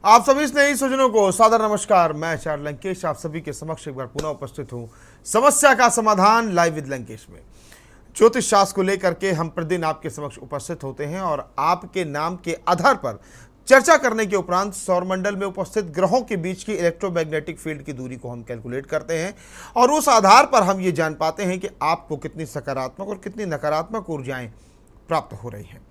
आप सभी स्नेही सज्जनों को सादर नमस्कार। मैं आचार्य लंकेश आप सभी के समक्ष एक बार पुनः उपस्थित हूं समस्या का समाधान लाइव विद लंकेश में। ज्योतिष शास्त्र को लेकर के हम प्रतिदिन आपके समक्ष उपस्थित होते हैं और आपके नाम के आधार पर चर्चा करने के उपरांत सौरमंडल में उपस्थित ग्रहों के बीच की इलेक्ट्रोमैग्नेटिक फील्ड की दूरी को हम कैलकुलेट करते हैं और उस आधार पर हम ये जान पाते हैं कि आपको कितनी सकारात्मक और कितनी नकारात्मक ऊर्जाएं प्राप्त हो रही हैं।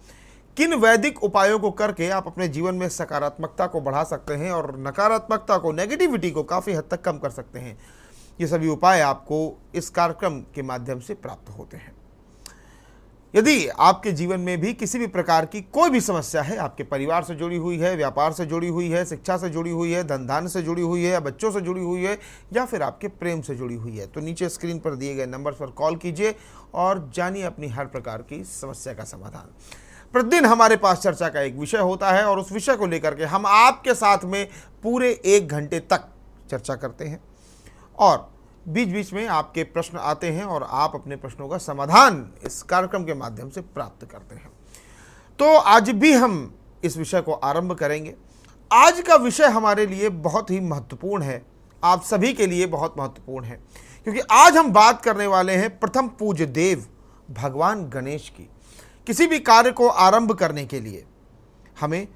किन वैदिक उपायों को करके आप अपने जीवन में सकारात्मकता को बढ़ा सकते हैं और नकारात्मकता को, नेगेटिविटी को काफ़ी हद तक कम कर सकते हैं। ये सभी उपाय आपको इस कार्यक्रम के माध्यम से प्राप्त होते हैं। यदि आपके जीवन में भी किसी भी प्रकार की कोई भी समस्या है, आपके परिवार से जुड़ी हुई है, व्यापार से जुड़ी हुई है, शिक्षा से जुड़ी हुई है, धन धान्य से जुड़ी हुई है, या बच्चों से जुड़ी हुई है, या फिर आपके प्रेम से जुड़ी हुई है, तो नीचे स्क्रीन पर दिए गए नंबर पर कॉल कीजिए और जानिए अपनी हर प्रकार की समस्या का समाधान। प्रतिदिन हमारे पास चर्चा का एक विषय होता है और उस विषय को लेकर के हम आपके साथ में पूरे 1 घंटे तक चर्चा करते हैं और बीच बीच में आपके प्रश्न आते हैं और आप अपने प्रश्नों का समाधान इस कार्यक्रम के माध्यम से प्राप्त करते हैं। तो आज भी हम इस विषय को आरंभ करेंगे। आज का विषय हमारे लिए बहुत ही महत्वपूर्ण है, आप सभी के लिए बहुत महत्वपूर्ण है, क्योंकि आज हम बात करने वाले हैं प्रथम पूज्य देव भगवान गणेश की। किसी भी कार्य को आरंभ करने के लिए हमें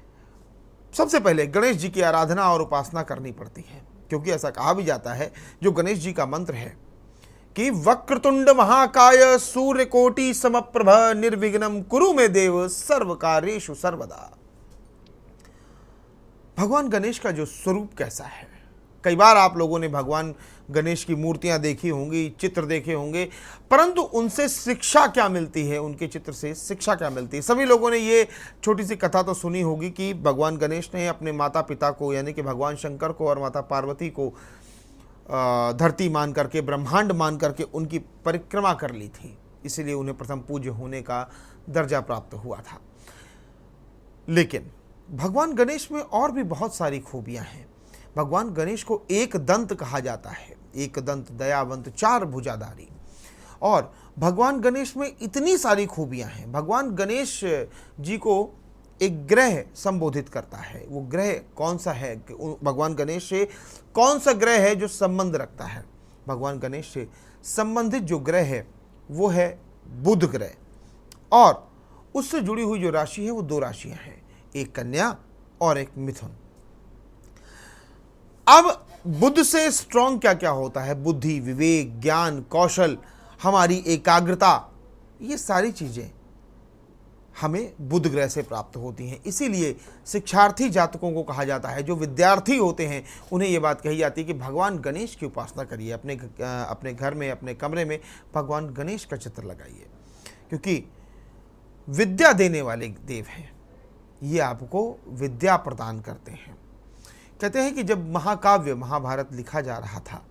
सबसे पहले गणेश जी की आराधना और उपासना करनी पड़ती है, क्योंकि ऐसा कहा भी जाता है, जो गणेश जी का मंत्र है कि वक्रतुंड महाकाय सूर्यकोटि समप्रभ निर्विघ्नं कुरु मे देव सर्व कार्येषु सर्वदा। भगवान गणेश का जो स्वरूप कैसा है, कई बार आप लोगों ने भगवान गणेश की मूर्तियां देखी होंगी, चित्र देखे होंगे, परंतु उनसे शिक्षा क्या मिलती है, उनके चित्र से शिक्षा क्या मिलती है। सभी लोगों ने ये छोटी सी कथा तो सुनी होगी कि भगवान गणेश ने अपने माता पिता को, यानी कि भगवान शंकर को और माता पार्वती को धरती मान करके, ब्रह्मांड मान करके उनकी परिक्रमा कर ली थी, इसीलिए उन्हें प्रथम पूज्य होने का दर्जा प्राप्त हुआ था। लेकिन भगवान गणेश में और भी बहुत सारी खूबियाँ हैं। भगवान गणेश को एक दंत कहा जाता है, एक दंत, दयावंत, 4 भुजाधारी। और भगवान गणेश में इतनी सारी खूबियां हैं। भगवान गणेश जी को एक ग्रह संबोधित करता है। वो ग्रह कौन सा है, भगवान गणेश से कौन सा ग्रह है जो संबंध रखता है? भगवान गणेश से संबंधित जो ग्रह है वो है बुध ग्रह, और उससे जुड़ी हुई जो राशि है वो 2 राशियां हैं, एक कन्या और एक मिथुन। अब बुध से स्ट्रॉन्ग क्या क्या होता है? बुद्धि, विवेक, ज्ञान, कौशल, हमारी एकाग्रता, ये सारी चीजें हमें बुध ग्रह से प्राप्त होती हैं। इसीलिए शिक्षार्थी जातकों को कहा जाता है, जो विद्यार्थी होते हैं उन्हें ये बात कही जाती है कि भगवान गणेश की उपासना करिए, अपने घर में, अपने कमरे में भगवान गणेश का चित्र लगाइए, क्योंकि विद्या देने वाले देव हैं। ये आपको विद्या प्रदान करते हैं। कहते हैं कि जब महाकाव्य महाभारत लिखा जा रहा था,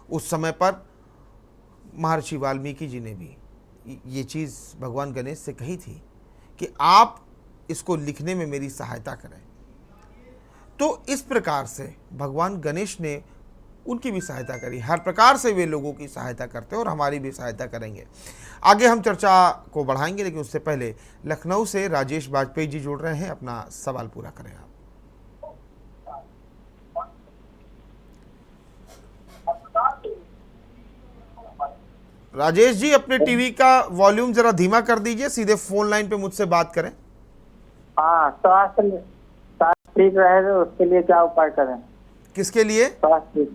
उस समय पर महर्षि वाल्मीकि जी ने भी ये चीज़ भगवान गणेश से कही थी कि आप इसको लिखने में मेरी सहायता करें। तो इस प्रकार से भगवान गणेश ने उनकी भी सहायता करी। हर प्रकार से वे लोगों की सहायता करते हैं और हमारी भी सहायता करेंगे। आगे हम चर्चा को बढ़ाएंगे, लेकिन उससे पहले लखनऊ से राजेश वाजपेयी जी जुड़ रहे हैं। अपना सवाल पूरा करें आप। राजेश जी, अपने टीवी का वॉल्यूम जरा धीमा कर दीजिए, सीधे फोन लाइन पे मुझसे बात करें। हाँ, स्वास्थ्य ठीक रहे तो उसके लिए क्या उपाय करें? किसके लिए? स्वास्थ्य।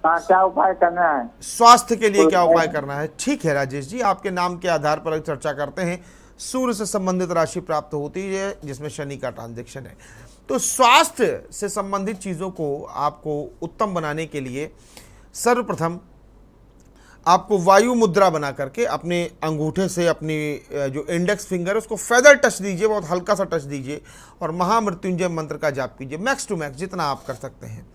हाँ, क्या उपाय करना है? स्वास्थ्य के लिए क्या उपाय करना है? ठीक है राजेश जी, आपके नाम के आधार पर चर्चा करते हैं। सूर्य से संबंधित राशि प्राप्त होती है, जिसमें शनि का ट्रांजेक्शन है। तो स्वास्थ्य से संबंधित चीजों को आपको उत्तम बनाने के लिए सर्वप्रथम आपको वायु मुद्रा बना करके अपने अंगूठे से अपनी जो इंडेक्स फिंगर है उसको फेदर टच दीजिए, बहुत हल्का सा टच दीजिए, और महामृत्युंजय मंत्र का जाप कीजिए। मैक्स टू मैक्स जितना आप कर सकते हैं,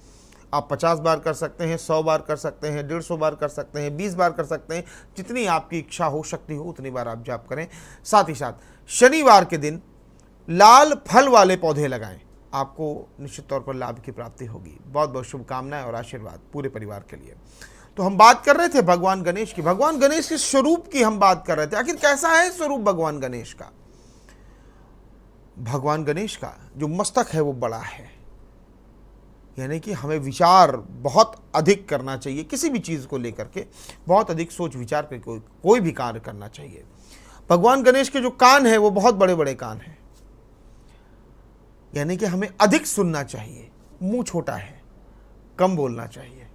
आप 50 बार कर सकते हैं, 100 बार कर सकते हैं, 150 बार कर सकते हैं, 20 बार कर सकते हैं, जितनी आपकी इच्छा हो, शक्ति हो, उतनी बार आप जाप करें। साथ ही साथ शनिवार के दिन लाल फल वाले पौधे लगाएं, आपको निश्चित तौर पर लाभ की प्राप्ति होगी। बहुत बहुत शुभकामनाएं और आशीर्वाद पूरे परिवार के लिए। तो हम बात कर रहे थे भगवान गणेश की, भगवान गणेश के स्वरूप की हम बात कर रहे थे। आखिर कैसा है स्वरूप भगवान गणेश का? भगवान गणेश का जो मस्तक है वो बड़ा है, यानी कि हमें विचार बहुत अधिक करना चाहिए, किसी भी चीज़ को लेकर के बहुत अधिक सोच विचार करके कोई भी कार्य करना चाहिए। भगवान गणेश के जो कान हैं वो बहुत बड़े बड़े कान हैं, यानी कि हमें अधिक सुनना चाहिए। मुंह छोटा है, कम बोलना चाहिए।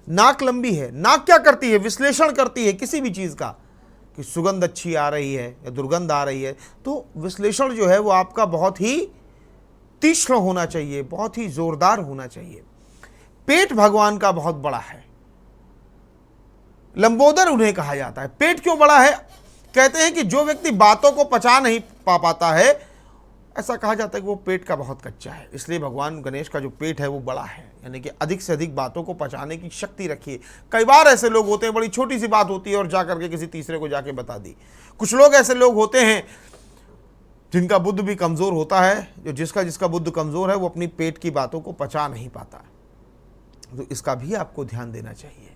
नाक लंबी है, नाक क्या करती है? विश्लेषण करती है किसी भी चीज़ का, कि सुगंध अच्छी आ रही है या दुर्गंध आ रही है, तो विश्लेषण जो है वो आपका बहुत ही तीक्ष्ण होना चाहिए, बहुत ही जोरदार होना चाहिए। पेट भगवान का बहुत बड़ा है, लंबोदर उन्हें कहा जाता है। पेट क्यों बड़ा है? कहते हैं कि जो व्यक्ति बातों को पचा नहीं पाता है, ऐसा कहा जाता है कि वो पेट का बहुत कच्चा है। इसलिए भगवान गणेश का जो पेट है वो बड़ा है, यानी कि अधिक से अधिक बातों को पचाने की शक्ति रखिए। कई बार ऐसे लोग होते हैं, बड़ी छोटी सी बात होती है और जा करके किसी तीसरे को जाके बता दी। कुछ लोग ऐसे लोग होते हैं जिनका बुद्ध भी कमज़ोर होता है, जो जिसका बुद्ध कमज़ोर है वो अपनी पेट की बातों को पचा नहीं पाता। तो इसका भी आपको ध्यान देना चाहिए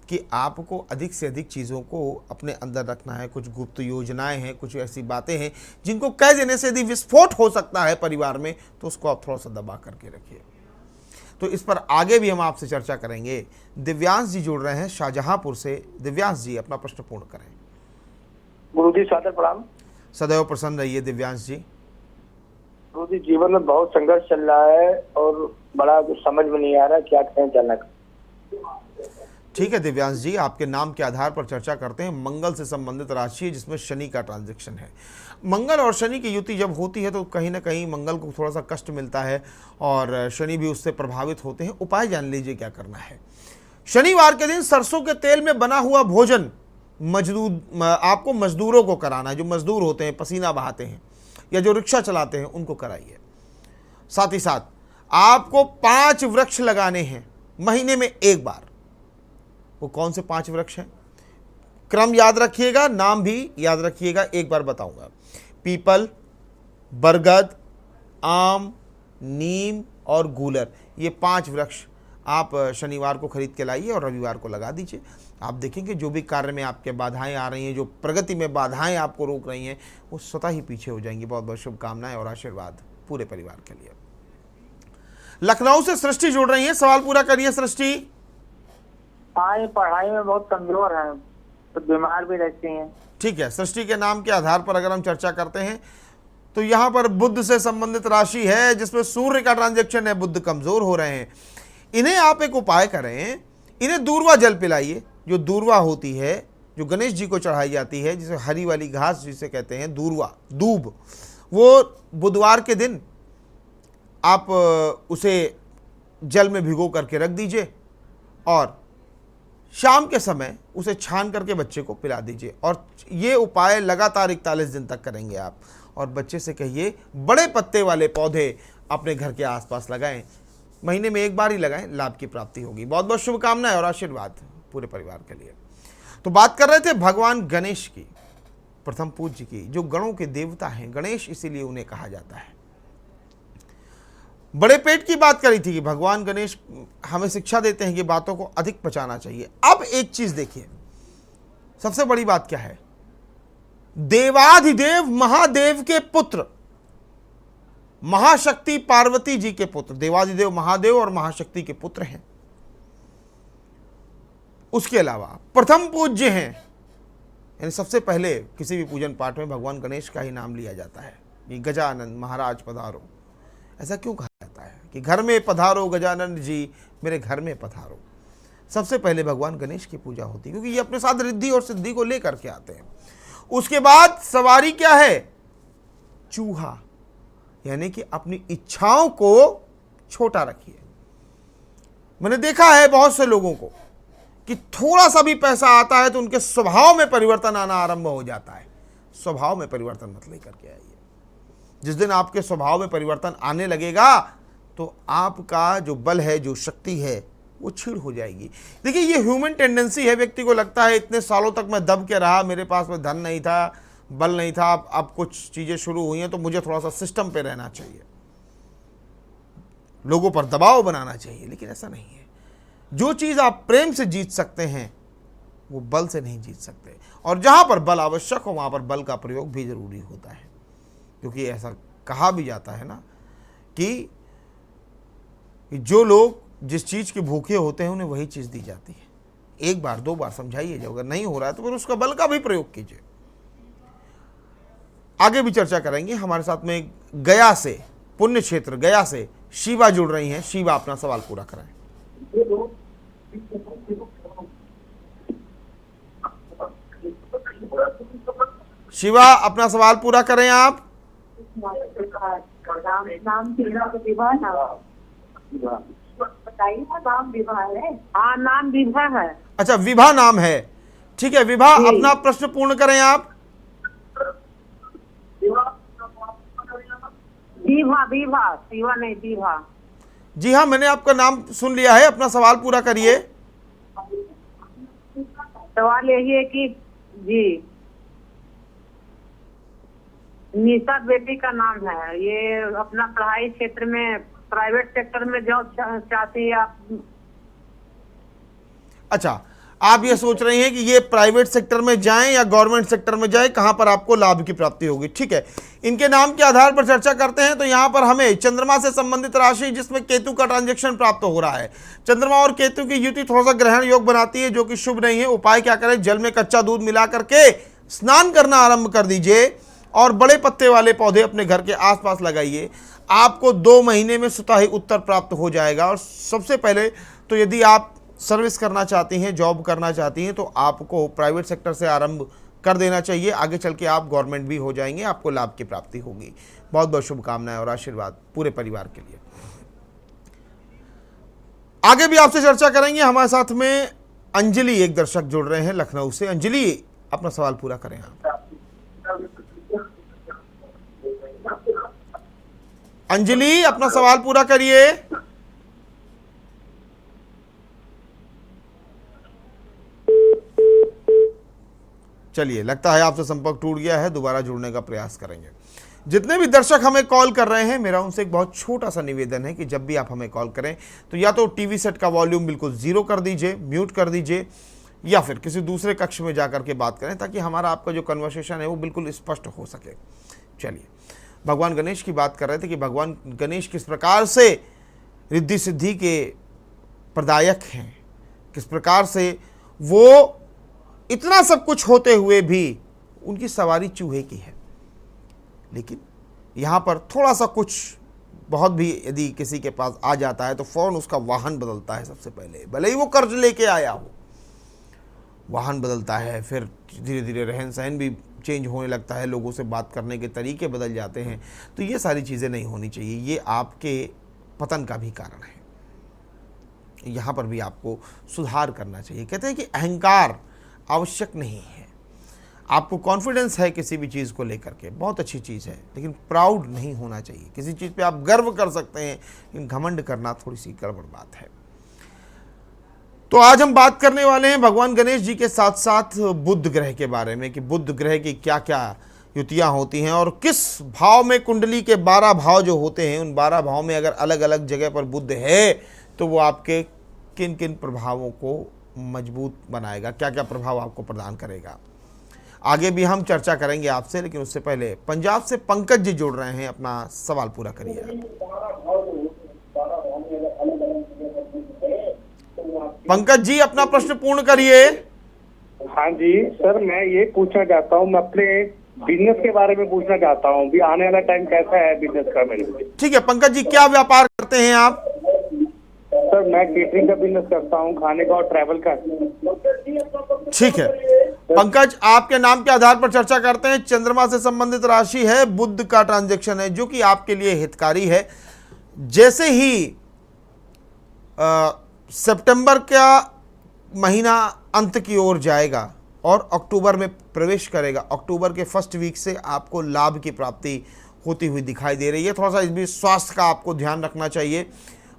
कि आपको अधिक से अधिक चीज़ों को अपने अंदर रखना है। कुछ गुप्त योजनाएं हैं, कुछ ऐसी बातें हैं जिनको कह देने से यदि विस्फोट हो सकता है परिवार में, तो उसको आप थोड़ा सा दबा करके रखिए। तो इस पर आगे भी हम आपसे चर्चा करेंगे। दिव्यांश जी जुड़ रहे हैं शाहजहांपुर से। दिव्यांश जी, अपना प्रश्न पूर्ण करें। गुरु जी सादर प्रणाम। सदैव प्रसन्न रहिए दिव्यांश जी। गुरु जी, जीवन में बहुत संघर्ष चल रहा है और बड़ा कुछ समझ में नहीं आ रहा क्या करें चलना। ठीक है दिव्यांश जी, आपके नाम के आधार पर चर्चा करते हैं। मंगल से संबंधित राशि है जिसमें शनि का ट्रांजैक्शन है। मंगल और शनि की युति जब होती है तो कहीं ना कहीं मंगल को थोड़ा सा कष्ट मिलता है और शनि भी उससे प्रभावित होते हैं। उपाय जान लीजिए क्या करना है। शनिवार के दिन सरसों के तेल में बना हुआ भोजन आपको मजदूरों को कराना है। जो मजदूर होते हैं, पसीना बहाते हैं या जो रिक्शा चलाते हैं, उनको कराइए। साथ ही साथ आपको 5 वृक्ष लगाने हैं महीने में एक बार। वो कौन से 5 वृक्ष हैं? क्रम याद रखिएगा, नाम भी याद रखिएगा, एक बार बताऊंगा। पीपल, बरगद, आम, नीम और गूलर, ये 5 वृक्ष आप शनिवार को खरीद के लाइए और रविवार को लगा दीजिए। आप देखेंगे जो भी कार्य में आपके बाधाएं आ रही हैं, जो प्रगति में बाधाएं आपको रोक रही हैं, वो स्वतः ही पीछे हो जाएंगी। बहुत बहुत शुभकामनाएं और आशीर्वाद पूरे परिवार के लिए। लखनऊ से सृष्टि जुड़ रही है, सवाल पूरा करिए सृष्टि। हाँ, ये पढ़ाई में बहुत कमजोर है, तो बीमार भी रहती हैं। ठीक है, सृष्टि के नाम के आधार पर अगर हम चर्चा करते हैं तो यहाँ पर बुध से संबंधित राशि है जिसमें सूर्य का ट्रांजैक्शन है। बुध कमजोर हो रहे हैं। इन्हें आप एक उपाय करें, इन्हें दूर्वा जल पिलाइए। जो दूर्वा होती है, जो गणेश जी को चढ़ाई जाती है, जिसे हरी वाली घास जिसे कहते हैं दूर्वा, दूब, वो बुधवार के दिन आप उसे जल में भिगो करके रख दीजिए और शाम के समय उसे छान करके बच्चे को पिला दीजिए। और ये उपाय लगातार 41 दिन तक करेंगे आप। और बच्चे से कहिए बड़े पत्ते वाले पौधे अपने घर के आसपास लगाएं, महीने में एक बार ही लगाएं, लाभ की प्राप्ति होगी। बहुत बहुत शुभकामनाएं और आशीर्वाद पूरे परिवार के लिए। तो बात कर रहे थे भगवान गणेश की, प्रथम पूज्य की, जो गणों के देवता हैं। गणेश इसीलिए उन्हें कहा जाता है। बड़े पेट की बात करी थी कि भगवान गणेश हमें शिक्षा देते हैं कि बातों को अधिक पचाना चाहिए। अब एक चीज देखिए, सबसे बड़ी बात क्या है? देवाधिदेव महादेव के पुत्र, महाशक्ति पार्वती जी के पुत्र, देवाधिदेव महादेव और महाशक्ति के पुत्र हैं। उसके अलावा प्रथम पूज्य हैं, यानी सबसे पहले किसी भी पूजन पाठ में भगवान गणेश का ही नाम लिया जाता है कि गजानन महाराज पधारो। ऐसा क्यों कहा जाता है कि घर में पधारो गजानन जी, मेरे घर में पधारो? सबसे पहले भगवान गणेश की पूजा होती है क्योंकि ये अपने साथ रिद्धि और सिद्धि को लेकर के आते हैं। उसके बाद सवारी क्या है? चूहा, यानी कि अपनी इच्छाओं को छोटा रखिए। मैंने देखा है बहुत से लोगों को कि थोड़ा सा भी पैसा आता है तो उनके स्वभाव में परिवर्तन आना आरंभ हो जाता है। स्वभाव में परिवर्तन मत लेकर के आइए। जिस दिन आपके स्वभाव में परिवर्तन आने लगेगा तो आपका जो बल है, जो शक्ति है, वो छीड़ हो जाएगी। देखिए, ये ह्यूमन टेंडेंसी है। व्यक्ति को लगता है इतने सालों तक मैं दब के रहा, मेरे पास में धन नहीं था, बल नहीं था, अब कुछ चीजें शुरू हुई हैं तो मुझे थोड़ा सा सिस्टम पे रहना चाहिए, लोगों पर दबाव बनाना चाहिए। लेकिन ऐसा नहीं है। जो चीज आप प्रेम से जीत सकते हैं वो बल से नहीं जीत सकते। और जहां पर बल आवश्यक हो वहां पर बल का प्रयोग भी जरूरी होता है, क्योंकि ऐसा कहा भी जाता है ना कि कि जो लोग जिस चीज़ के भूखे होते हैं उन्हें वही चीज़ दी जाती है। एक बार दो बार समझाइए, जब अगर नहीं हो रहा है तो फिर उसका बल का भी प्रयोग कीजिए। आगे भी चर्चा करेंगे। हमारे साथ में गया से, पुण्य क्षेत्र गया से शिवा जुड़ रही हैं। शिवा, अपना सवाल पूरा कराएं। शिवा, अपना सवाल पूरा करें आप। नाम विभा बताइए ना, नाम विभा है। हाँ, नाम विभा है। अच्छा, विभा नाम है। ठीक है विभा, अपना प्रश्न पूर्ण करें आप। विभा विभा शिवा नहीं, विभा। जी हाँ, मैंने आपका नाम सुन लिया है। अपना सवाल पूरा करिए। सवाल यही है कि जी निशा बेटी का नाम है, ये अपना पढ़ाई क्षेत्र में प्राइवेट सेक्टर में जॉब चाहती है आप। अच्छा, आप ये सोच रहे हैं कि ये प्राइवेट सेक्टर में जाएं या गवर्नमेंट सेक्टर में जाएं, कहां पर आपको लाभ की प्राप्ति होगी। ठीक है, इनके नाम के आधार पर चर्चा करते हैं। तो यहां पर हमें चंद्रमा से संबंधित राशि जिसमें केतु का ट्रांजैक्शन प्राप्त हो रहा है। चंद्रमा और केतु की युति थोड़ा सा ग्रहण योग बनाती है, जो कि शुभ नहीं है। उपाय क्या करें? जल में कच्चा दूध मिला करके स्नान करना आरंभ कर दीजिए और बड़े पत्ते वाले पौधे अपने घर के आसपास लगाइए। आपको 2 महीने में स्वतः ही उत्तर प्राप्त हो जाएगा। और सबसे पहले तो यदि आप सर्विस करना चाहती हैं, जॉब करना चाहती हैं, तो आपको प्राइवेट सेक्टर से आरंभ कर देना चाहिए। आगे चल के आप गवर्नमेंट भी हो जाएंगे, आपको लाभ की प्राप्ति होगी। बहुत बहुत शुभकामनाएं और आशीर्वाद पूरे परिवार के लिए। आगे भी आपसे चर्चा करेंगे। हमारे साथ में अंजलि, एक दर्शक जुड़ रहे हैं लखनऊ से। अंजलि, अपना सवाल पूरा करें आप। अंजलि, अपना सवाल पूरा करिए। चलिए, लगता है आपसे संपर्क टूट गया है। दोबारा जुड़ने का प्रयास करेंगे। जितने भी दर्शक हमें कॉल कर रहे हैं, मेरा उनसे एक बहुत छोटा सा निवेदन है कि जब भी आप हमें कॉल करें तो या तो टीवी सेट का वॉल्यूम बिल्कुल जीरो कर दीजिए, म्यूट कर दीजिए, या फिर किसी दूसरे कक्ष में जाकर के बात करें, ताकि हमारा आपका जो कन्वर्सेशन है वो बिल्कुल स्पष्ट हो सके। चलिए, भगवान गणेश की बात कर रहे थे कि भगवान गणेश किस प्रकार से रिद्धि सिद्धि के प्रदायक हैं, किस प्रकार से वो इतना सब कुछ होते हुए भी उनकी सवारी चूहे की है। लेकिन यहाँ पर थोड़ा सा कुछ बहुत भी यदि किसी के पास आ जाता है तो फौरन उसका वाहन बदलता है। सबसे पहले भले ही वो कर्ज लेके आया हो, वाहन बदलता है, फिर धीरे धीरे रहन सहन भी चेंज होने लगता है, लोगों से बात करने के तरीके बदल जाते हैं। तो ये सारी चीज़ें नहीं होनी चाहिए, ये आपके पतन का भी कारण है। यहाँ पर भी आपको सुधार करना चाहिए। कहते हैं कि अहंकार आवश्यक नहीं है। आपको कॉन्फिडेंस है किसी भी चीज़ को लेकर के, बहुत अच्छी चीज़ है, लेकिन प्राउड नहीं होना चाहिए। किसी चीज़ पे आप गर्व कर सकते हैं, लेकिन घमंड करना थोड़ी सी गड़बड़ बात है। तो आज हम बात करने वाले हैं भगवान गणेश जी के साथ साथ बुध ग्रह के बारे में कि बुध ग्रह की क्या क्या युतियाँ होती हैं और किस भाव में कुंडली के 12 भाव जो होते हैं, उन 12 भाव में अगर अलग अलग जगह पर बुध है तो वो आपके किन किन प्रभावों को मजबूत बनाएगा, क्या क्या प्रभाव आपको प्रदान करेगा। आगे भी हम चर्चा करेंगे आपसे, लेकिन उससे पहले पंजाब से पंकज जी जुड़ रहे हैं। अपना सवाल पूरा करिए। पंकज जी, अपना प्रश्न पूर्ण करिए। हाँ जी सर, मैं ये पूछना चाहता हूँ, मैं अपने बिजनेस के बारे में पूछना चाहता हूँ भी आने वाला टाइम कैसा है बिजनेस का मेरे लिए। ठीक है पंकज जी, क्या व्यापार करते हैं आप? सर मैं केटरिंग का बिजनेस करता हूँ, खाने का और ट्रैवल का। ठीक है पंकज, आपके नाम के आधार पर चर्चा करते हैं। चंद्रमा से संबंधित राशि है, बुध का ट्रांजैक्शन है, जो कि आपके लिए हितकारी है। जैसे ही सितंबर का महीना अंत की ओर जाएगा और अक्टूबर में प्रवेश करेगा, अक्टूबर के फर्स्ट वीक से आपको लाभ की प्राप्ति होती हुई दिखाई दे रही है। थोड़ा सा इस बीच स्वास्थ्य का आपको ध्यान रखना चाहिए।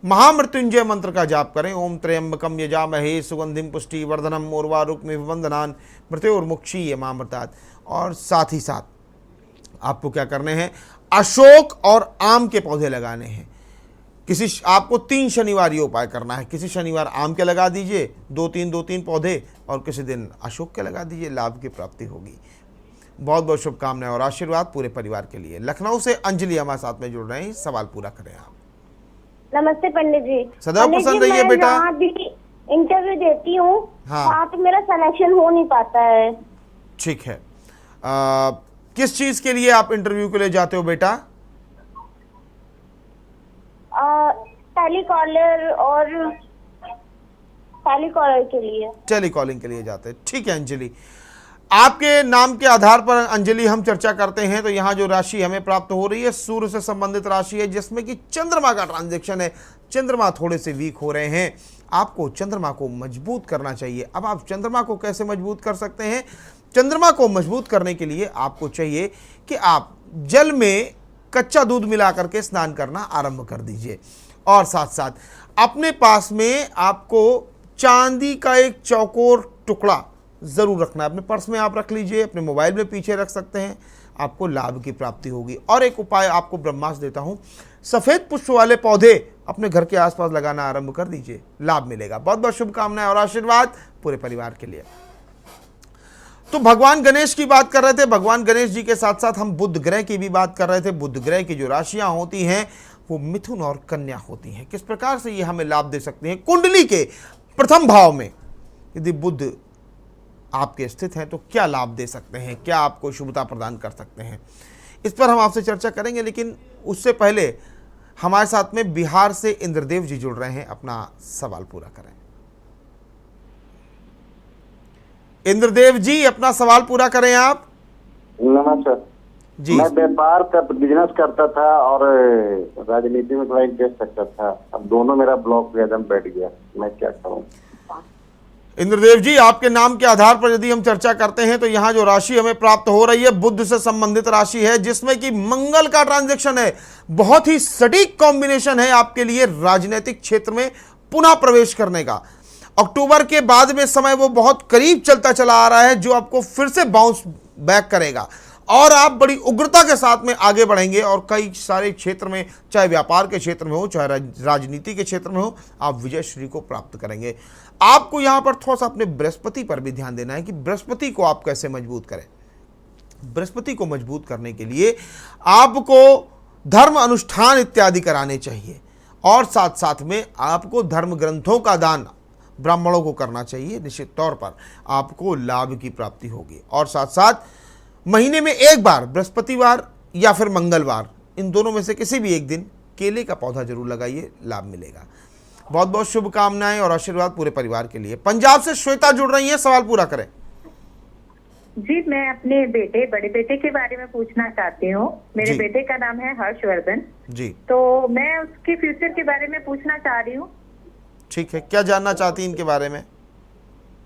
महामृत्युंजय मंत्र का जाप करें। ओम त्र्यंबकम यजामहे सुगंधिम पुष्टि वर्धनम उर्वारुकमिव वंदनान मृत्योर्मुक्षीयमामृतात्। और साथ ही साथ आपको क्या करने हैं, अशोक और आम के पौधे लगाने हैं। आपको 3 शनिवार ये उपाय करना है। किसी शनिवार आम के लगा दीजिए 2-3 पौधे, और किसी दिन अशोक के लगा दीजिए, लाभ की प्राप्ति होगी। बहुत बहुत शुभकामनाएं और आशीर्वाद पूरे परिवार के लिए। लखनऊ से अंजलि हमारे साथ में जुड़ रहे हैं, सवाल पूरा करें आप। नमस्ते पंडित जी। सदैव पंडित प्रसन्न जी, रहिए मैं बेटा। जहाँ भी इंटरव्यू देती हूँ हाँ। वहाँ पे मेरा सिलेक्शन हो नहीं पाता है। ठीक है। किस चीज के लिए आप इंटरव्यू के लिए जाते हो बेटा? टेलीकॉलर और टेलीकॉलर के लिए। टेलीकॉलिंग के लिए जाते हैं। ठीक है अंजलि, आपके नाम के आधार पर अंजलि हम चर्चा करते हैं। तो यहाँ जो राशि हमें प्राप्त हो रही है सूर्य से संबंधित राशि है, जिसमें कि चंद्रमा का ट्रांजैक्शन है। चंद्रमा थोड़े से वीक हो रहे हैं, आपको चंद्रमा को मजबूत करना चाहिए। अब आप चंद्रमा को कैसे मजबूत कर सकते हैं? चंद्रमा को मजबूत करने के लिए आपको चाहिए कि आप जल में कच्चा दूध मिला करके स्नान करना आरंभ कर दीजिए। और साथ साथ अपने पास में आपको चांदी का एक चौकोर टुकड़ा जरूर रखना है। अपने पर्स में आप रख लीजिए, अपने मोबाइल में पीछे रख सकते हैं, आपको लाभ की प्राप्ति होगी। और एक उपाय आपको ब्रह्मास्त्र देता हूं, सफेद पुष्प वाले पौधे अपने घर के आसपास लगाना आरंभ कर दीजिए, लाभ मिलेगा। बहुत बहुत शुभकामनाएं और आशीर्वाद पूरे परिवार के लिए। तो भगवान गणेश की बात कर रहे थे, भगवान गणेश जी के साथ साथ हम बुध ग्रह की भी बात कर रहे थे। बुध ग्रह की जो राशियां होती हैं वो मिथुन और कन्या होती हैं। किस प्रकार से ये हमें लाभ दे सकते हैं? कुंडली के प्रथम भाव में यदि बुध आपके स्थित हैं तो क्या लाभ दे सकते हैं, क्या आपको शुभता प्रदान कर सकते हैं, इस पर हम आपसे चर्चा करेंगे। लेकिन उससे पहले हमारे साथ में बिहार से इंद्रदेव जी जुड़ रहे हैं, अपना सवाल पूरा करें। इंद्रदेव जी अपना सवाल पूरा करें आप। नमस्कार जी। मैं व्यापार का बिजनेस करता था और राजनीति में थोड़ा इंटरेस्ट रखता था। अब दोनों मेरा ब्लॉक हो गया, एकदम बैठ गया। मैं क्या करूं? इंद्रदेव जी, आपके नाम के आधार पर यदि हम चर्चा करते हैं तो यहाँ जो राशि हमें प्राप्त हो रही है बुध से संबंधित राशि है, जिसमें कि मंगल का ट्रांजैक्शन है। बहुत ही सटीक कॉम्बिनेशन है आपके लिए राजनीतिक क्षेत्र में पुनः प्रवेश करने का। अक्टूबर के बाद में समय वो बहुत करीब चलता चला आ रहा है, जो आपको फिर से बाउंस बैक करेगा और आप बड़ी उग्रता के साथ में आगे बढ़ेंगे और कई सारे क्षेत्र में, चाहे व्यापार के क्षेत्र में हो, चाहे राजनीति के क्षेत्र में हो, आप विजय श्री को प्राप्त करेंगे। आपको यहां पर थोड़ा सा अपने बृहस्पति पर भी ध्यान देना है कि बृहस्पति को आप कैसे मजबूत करें। बृहस्पति को मजबूत करने के लिए आपको धर्म अनुष्ठान इत्यादि कराने चाहिए और साथ साथ में आपको धर्म ग्रंथों का दान ब्राह्मणों को करना चाहिए। निश्चित तौर पर आपको लाभ की प्राप्ति होगी। और साथ साथ महीने में एक बार बृहस्पतिवार या फिर मंगलवार, इन दोनों में से किसी भी एक दिन केले का पौधा जरूर लगाइए, लाभ मिलेगा। बहुत बहुत शुभकामनाएं और आशीर्वाद पूरे परिवार के लिए। पंजाब से श्वेता जुड़ रही हैं, सवाल पूरा करें। जी, मैं अपने बड़े बेटे के बारे में पूछना चाहती हूँ। मेरे जी। बेटे का नाम है हर्षवर्धन जी तो मैं उसके फ्यूचर के बारे में पूछना चाह रही हूँ। ठीक है, क्या जानना चाहती हैं इनके बारे में?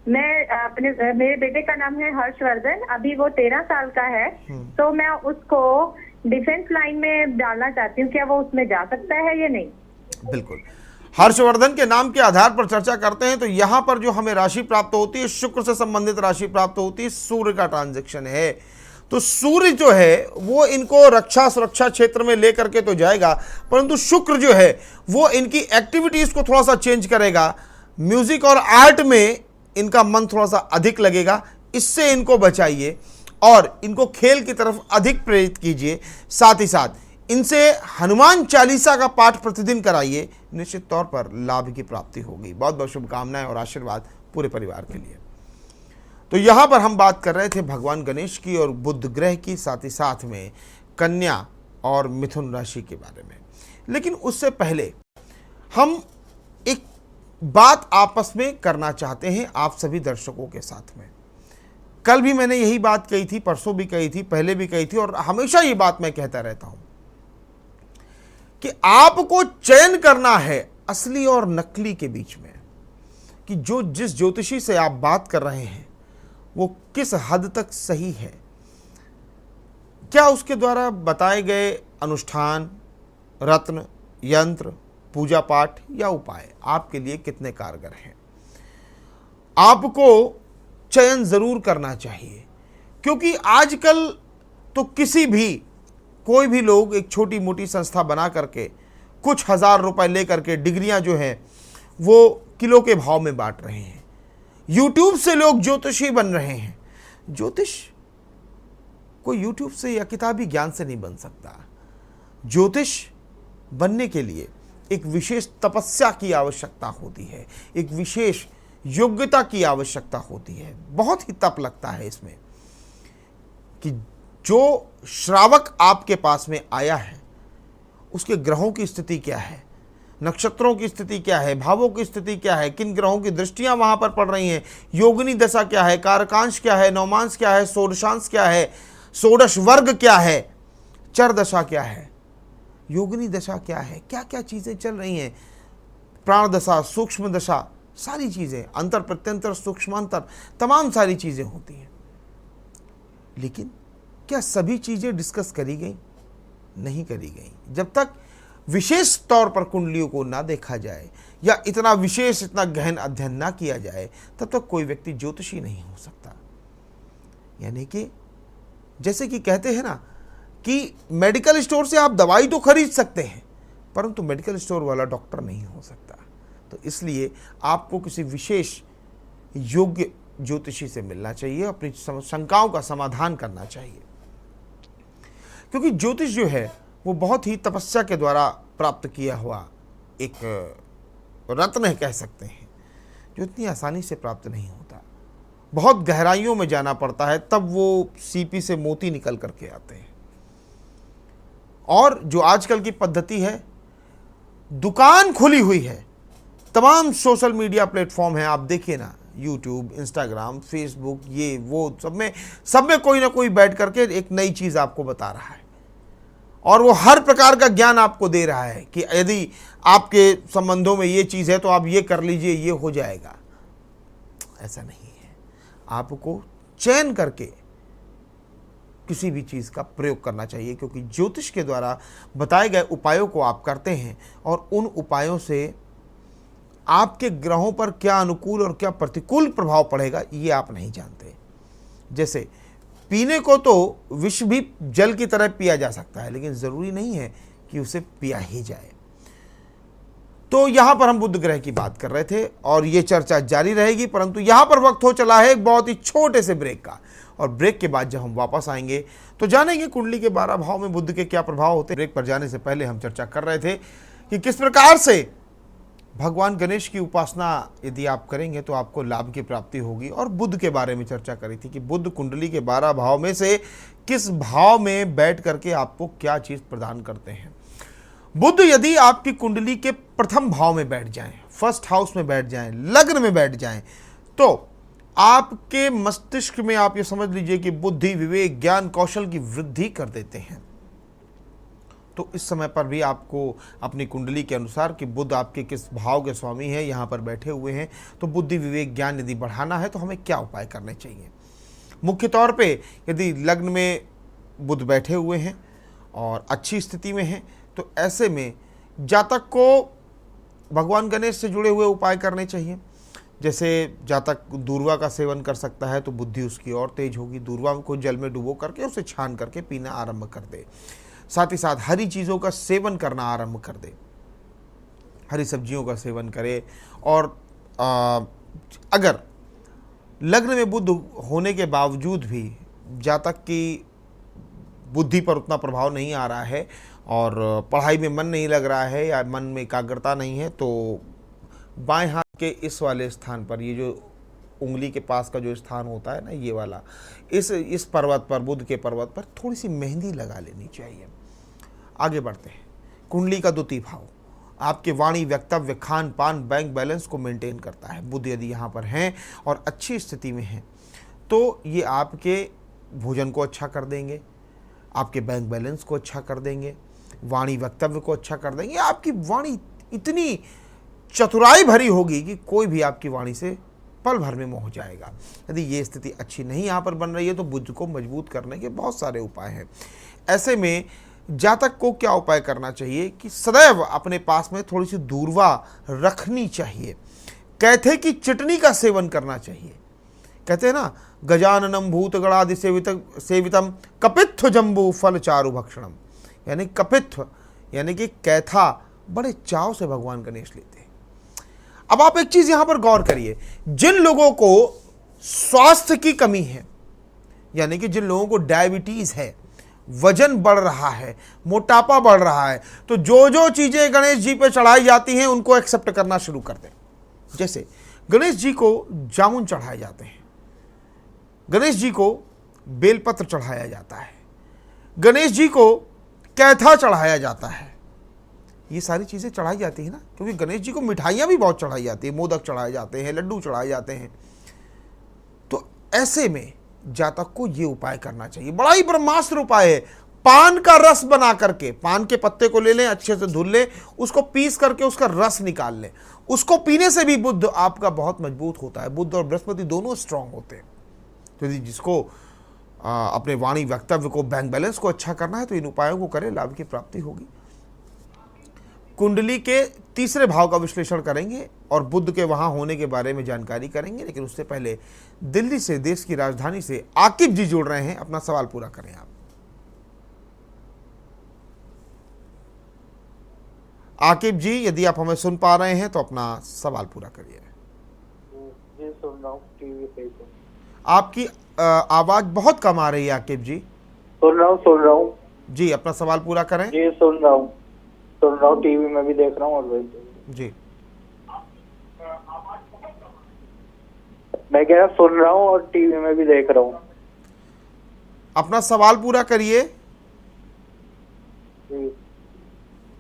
मेरे बेटे का नाम है हर्षवर्धन, अभी वो 13 साल का है। तो मैं उसको डिफेंस लाइन में डालना चाहती हूँ, क्या वो उसमें जा सकता है या नहीं? बिल्कुल। हर्षवर्धन के नाम के आधार पर चर्चा करते हैं तो यहां पर जो हमें राशि प्राप्त होती है, शुक्र से संबंधित राशि प्राप्त होती है। सूर्य का ट्रांजैक्शन है, तो सूर्य जो है वो इनको रक्षा सुरक्षा क्षेत्र में लेकर के तो जाएगा, परंतु शुक्र जो है वो इनकी एक्टिविटीज को थोड़ा सा चेंज करेगा। म्यूजिक और आर्ट में इनका मन थोड़ा सा अधिक लगेगा, इससे इनको बचाइए और इनको खेल की तरफ अधिक प्रेरित कीजिए। साथ ही साथ इनसे हनुमान चालीसा का पाठ प्रतिदिन कराइए, निश्चित तौर पर लाभ की प्राप्ति होगी। बहुत बहुत शुभकामनाएं और आशीर्वाद पूरे परिवार के लिए। तो यहां पर हम बात कर रहे थे भगवान गणेश की और बुध ग्रह की, साथ ही साथ में कन्या और मिथुन राशि के बारे में। लेकिन उससे पहले हम एक बात आपस में करना चाहते हैं आप सभी दर्शकों के साथ में। कल भी मैंने यही बात कही थी, परसों भी कही थी, पहले भी कही थी और हमेशा ये बात मैं कहता रहता हूं कि आपको चयन करना है असली और नकली के बीच में, कि जो जिस ज्योतिषी से आप बात कर रहे हैं वो किस हद तक सही है, क्या उसके द्वारा बताए गए अनुष्ठान, रत्न, यंत्र, पूजा पाठ या उपाय आपके लिए कितने कारगर हैं। आपको चयन जरूर करना चाहिए, क्योंकि आजकल तो कोई भी लोग एक छोटी मोटी संस्था बना करके कुछ हजार रुपए लेकर के डिग्रियां जो हैं वो किलो के भाव में बांट रहे हैं। यूट्यूब से लोग ज्योतिषी बन रहे हैं। ज्योतिष कोई यूट्यूब से या किताबी ज्ञान से नहीं बन सकता। ज्योतिष बनने के लिए एक विशेष तपस्या की आवश्यकता होती है, एक विशेष योग्यता की आवश्यकता होती है। बहुत ही तप लगता है इसमें कि जो श्रावक आपके पास में आया है उसके ग्रहों की स्थिति क्या है, नक्षत्रों की स्थिति क्या है, भावों की स्थिति क्या है, किन ग्रहों की दृष्टियां वहां पर पड़ रही हैं, योगिनी दशा क्या है, कारकांश क्या है, नवमांश क्या है, षोडशांश क्या है, षोडश वर्ग क्या है, चर दशा क्या है, योगिनी दशा क्या है, क्या क्या चीजें चल रही हैं, प्राण दशा, सूक्ष्म दशा, सारी चीजें, अंतर प्रत्यंतर सूक्ष्मांतर, तमाम सारी चीजें होती हैं। लेकिन क्या सभी चीजें डिस्कस करी गई? नहीं करी गई। जब तक विशेष तौर पर कुंडलियों को ना देखा जाए या इतना विशेष, इतना गहन अध्ययन ना किया जाए, तब तक कोई व्यक्ति ज्योतिषी नहीं हो सकता। यानी कि जैसे कि कहते हैं ना कि मेडिकल स्टोर से आप दवाई तो खरीद सकते हैं, परंतु मेडिकल स्टोर वाला डॉक्टर नहीं हो सकता। तो इसलिए आपको किसी विशेष योग्य ज्योतिषी से मिलना चाहिए, अपनी शंकाओं का समाधान करना चाहिए, क्योंकि ज्योतिष जो है वो बहुत ही तपस्या के द्वारा प्राप्त किया हुआ एक रत्न है, कह सकते हैं, जो इतनी आसानी से प्राप्त नहीं होता। बहुत गहराइयों में जाना पड़ता है, तब वो सीपी से मोती निकल करके आते हैं। और जो आजकल की पद्धति है, दुकान खुली हुई है, तमाम सोशल मीडिया प्लेटफॉर्म है, आप देखिए ना, यूट्यूब, इंस्टाग्राम, फेसबुक, ये वो, सब में कोई ना कोई बैठ करके एक नई चीज आपको बता रहा है और वो हर प्रकार का ज्ञान आपको दे रहा है कि यदि आपके संबंधों में ये चीज है तो आप ये कर लीजिए, ये हो जाएगा। ऐसा नहीं है। आपको चयन करके किसी भी चीज का प्रयोग करना चाहिए, क्योंकि ज्योतिष के द्वारा बताए गए उपायों को आप करते हैं और उन उपायों से आपके ग्रहों पर क्या अनुकूल और क्या प्रतिकूल प्रभाव पड़ेगा ये आप नहीं जानते। जैसे पीने को तो विष भी जल की तरह पिया जा सकता है, लेकिन जरूरी नहीं है कि उसे पिया ही जाए। तो यहां पर हम बुध ग्रह की बात कर रहे थे और ये चर्चा जारी रहेगी, परंतु यहां पर वक्त हो चला है एक बहुत ही छोटे से ब्रेक का, और ब्रेक के बाद जब हम वापस आएंगे तो जानेंगे कुंडली के 12 भाव में बुध के क्या प्रभाव होते हैं। ब्रेक पर जाने से पहले हम चर्चा कर रहे थे कि किस प्रकार से भगवान गणेश की उपासना यदि आप करेंगे तो आपको लाभ की प्राप्ति होगी, और बुध के बारे में चर्चा करी थी कि बुध कुंडली के 12 भाव में से किस भाव में बैठ करके आपको क्या चीज प्रदान करते हैं। बुध यदि आपकी कुंडली के प्रथम भाव में बैठ जाएं, फर्स्ट हाउस में बैठ जाएं, लग्न में बैठ जाएं, तो आपके मस्तिष्क में आप ये समझ लीजिए कि बुद्धि, विवेक, ज्ञान, कौशल की वृद्धि कर देते हैं। तो इस समय पर भी आपको अपनी कुंडली के अनुसार कि बुध आपके किस भाव के स्वामी हैं, यहाँ पर बैठे हुए हैं, तो बुद्धि, विवेक, ज्ञान यदि बढ़ाना है तो हमें क्या उपाय करने चाहिए। मुख्य तौर पे यदि लग्न में बुध बैठे हुए हैं और अच्छी स्थिति में हैं, तो ऐसे में जातक को भगवान गणेश से जुड़े हुए उपाय करने चाहिए। जैसे जातक दूर्वा का सेवन कर सकता है तो बुद्धि उसकी और तेज होगी। दूर्वा को जल में डुबो करके उसे छान करके पीना आरंभ कर दे। साथ ही साथ हरी चीज़ों का सेवन करना आरंभ कर दे, हरी सब्जियों का सेवन करे। और अगर लग्न में बुध होने के बावजूद भी जातक की बुद्धि पर उतना प्रभाव नहीं आ रहा है और पढ़ाई में मन नहीं लग रहा है या मन में एकाग्रता नहीं है, तो बाएं हाथ के इस वाले स्थान पर, ये जो उंगली के पास का जो स्थान होता है ना, ये वाला, इस पर्वत पर, बुध के पर्वत पर थोड़ी सी मेहंदी लगा लेनी चाहिए। आगे बढ़ते हैं। कुंडली का द्वितीय भाव आपके वाणी, वक्तव्य, खान पान, बैंक बैलेंस को मेंटेन करता है। बुध यदि यहाँ पर हैं और अच्छी स्थिति में हैं तो ये आपके भोजन को अच्छा कर देंगे, आपके बैंक बैलेंस को अच्छा कर देंगे, वाणी वक्तव्य को अच्छा कर देंगे। आपकी वाणी इतनी चतुराई भरी होगी कि कोई भी आपकी वाणी से पल भर में मोह जाएगा। यदि ये स्थिति अच्छी नहीं यहाँ पर बन रही है तो बुध को मजबूत करने के बहुत सारे उपाय हैं। ऐसे में जातक को क्या उपाय करना चाहिए कि सदैव अपने पास में थोड़ी सी दूर्वा रखनी चाहिए। कैथे की चटनी का सेवन करना चाहिए। कहते हैं ना, गजाननम भूतगणादि सेवितम कपित्थ जम्बू फल चारु भक्षणम, यानी कपित्थ यानी कि कैथा बड़े चाव से भगवान गणेश लेते हैं। अब आप एक चीज यहां पर गौर करिए, जिन लोगों को स्वास्थ्य की कमी है, यानी कि जिन लोगों को डायबिटीज है, वजन बढ़ रहा है, मोटापा बढ़ रहा है, तो जो जो चीजें गणेश जी पे चढ़ाई जाती हैं उनको एक्सेप्ट करना शुरू कर दें। जैसे गणेश जी को जामुन चढ़ाए जाते हैं, गणेश जी को बेलपत्र चढ़ाया जाता है, गणेश जी को कैथा चढ़ाया जाता है। ये सारी चीज़ें चढ़ाई जाती है ना, क्योंकि गणेश जी को मिठाइयाँ भी बहुत चढ़ाई जाती है, मोदक चढ़ाए जाते हैं, लड्डू चढ़ाए जाते हैं। तो ऐसे में जातक को ये उपाय करना चाहिए, बड़ा ही ब्रह्मास्त्र उपाय है। पान का रस बना करके, पान के पत्ते को ले लें, अच्छे से धुल लें, उसको पीस करके उसका रस निकाल लें, उसको पीने से भी बुद्ध आपका बहुत मजबूत होता है। बुद्ध और बृहस्पति दोनों स्ट्रांग होते हैं। तो यदि जिसको अपने वाणी वक्तव्य को, बैंक बैलेंस को अच्छा करना है तो इन उपायों को करें, लाभ की प्राप्ति होगी। कुंडली के तीसरे भाव का विश्लेषण करेंगे और बुद्ध के वहां होने के बारे में जानकारी करेंगे, लेकिन उससे पहले दिल्ली से, देश की राजधानी से आकिब जी जुड़ रहे हैं। अपना सवाल पूरा करें आप। आकिब जी, यदि आप हमें सुन पा रहे हैं तो अपना सवाल पूरा करिए। जी सुन रहा हूँ, टीवी पे आपकी आवाज बहुत कम आ रही है आकिब जी। सुन रहा हूँ जी, अपना सवाल पूरा करें। जी सुन रहा हूँ, टीवी में भी देख रहा हूँ और वैसे जी, मैं कह रहा सुन रहा हूँ और टीवी में भी देख रहा हूँ। अपना सवाल पूरा करिए। जी,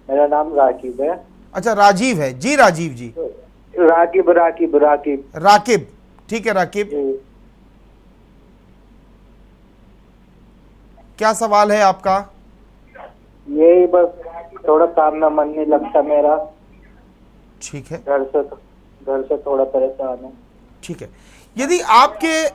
मेरा नाम राकिब है। अच्छा, राजीव है जी, राजीव जी। राकिब, ठीक है राकिब, जी, क्या सवाल है आपका? यही बस थोड़ा काम में मन नहीं लगता मेरा, ठीक है, घर से थोड़ा परेशान हूँ। ठीक है। यदि आपके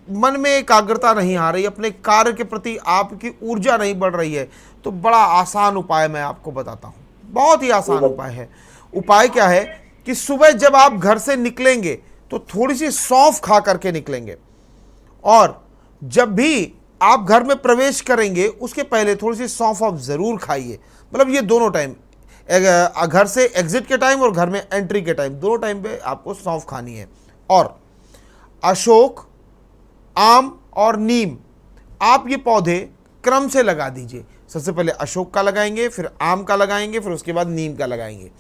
मन में एकाग्रता नहीं आ रही, अपने कार्य के प्रति आपकी ऊर्जा नहीं बढ़ रही है, तो बड़ा आसान उपाय मैं आपको बताता हूँ। बहुत ही आसान उपाय है। उपाय क्या है कि सुबह जब आप घर से निकलेंगे तो थोड़ी सी सौंफ खा करके निकलेंगे, और जब भी आप घर में प्रवेश करेंगे उसके पहले थोड़ी सी सौंफ आप जरूर खाइए। मतलब ये दोनों टाइम, घर से एग्जिट के टाइम और घर में एंट्री के टाइम, दोनों टाइम पे आपको सौंफ खानी है। और अशोक, आम और नीम, आप ये पौधे क्रम से लगा दीजिए। सबसे पहले अशोक का लगाएंगे, फिर आम का लगाएंगे, फिर उसके बाद नीम का लगाएंगे।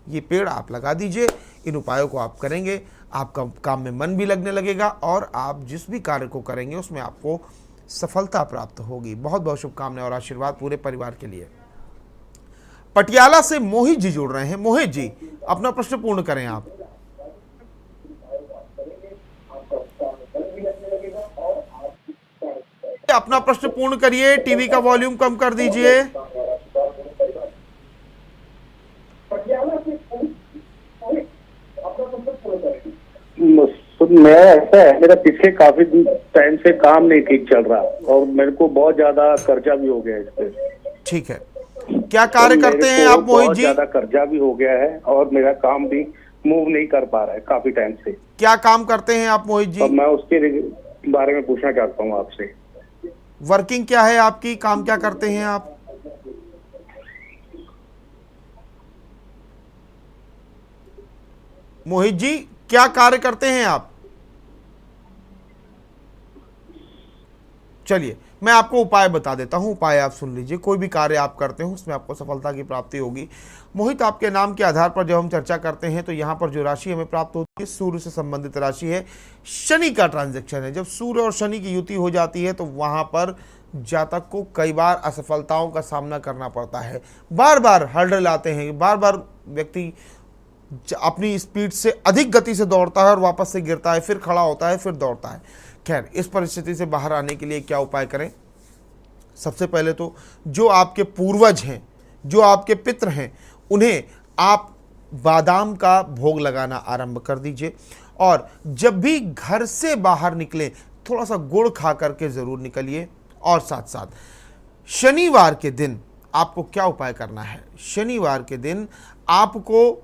ये पेड़ आप लगा दीजिए। इन उपायों को आप करेंगे, आपका काम में मन भी लगने लगेगा और आप जिस भी कार्य को करेंगे उसमें आपको सफलता प्राप्त होगी। बहुत बहुत शुभकामनाएं और आशीर्वाद पूरे परिवार के लिए। पटियाला से मोहित जी जुड़ रहे हैं। मोहित जी, अपना प्रश्न पूर्ण करें आप। अपना प्रश्न पूर्ण करिए, टीवी का वॉल्यूम कम कर दीजिए। मैं ऐसा है, मेरा पिछले काफी टाइम से काम नहीं ठीक चल रहा और मेरे को बहुत ज्यादा कर्जा भी हो गया इस पे। ठीक है, क्या कार्य करते हैं आप मोहित जी? ज्यादा कर्जा भी हो गया है और मेरा काम भी मूव नहीं कर पा रहा है काफी टाइम से। क्या काम करते हैं आप मोहित जी? मैं उसके बारे में पूछना चाहता हूँ आपसे। वर्किंग क्या है आपकी, काम क्या करते हैं आप? मोहित जी, क्या कार्य करते हैं आप? चलिए, मैं आपको उपाय बता देता हूं। उपाय आप सुन लीजिए। कोई भी कार्य आप करते हो उसमें आपको सफलता की प्राप्ति होगी। मोहित, आपके नाम के आधार पर जब हम चर्चा करते हैं तो यहाँ पर जो राशि हमें प्राप्त होती है सूर्य से संबंधित राशि है। शनि का ट्रांजैक्शन है। जब सूर्य और शनि की युति हो जाती है तो वहाँ पर जातक को कई बार असफलताओं का सामना करना पड़ता है। बार बार हर्डल आते हैं, बार बार व्यक्ति अपनी स्पीड से अधिक गति से दौड़ता है और वापस से गिरता है, फिर खड़ा होता है, फिर दौड़ता है। खैर, इस परिस्थिति से बाहर आने के लिए क्या उपाय करें? सबसे पहले तो जो आपके पूर्वज हैं, जो आपके पितृ हैं, उन्हें आप बादाम का भोग लगाना आरंभ कर दीजिए। और जब भी घर से बाहर निकले थोड़ा सा गुड़ खा करके ज़रूर निकलिए। और साथ साथ शनिवार के दिन आपको क्या उपाय करना है? शनिवार के दिन आपको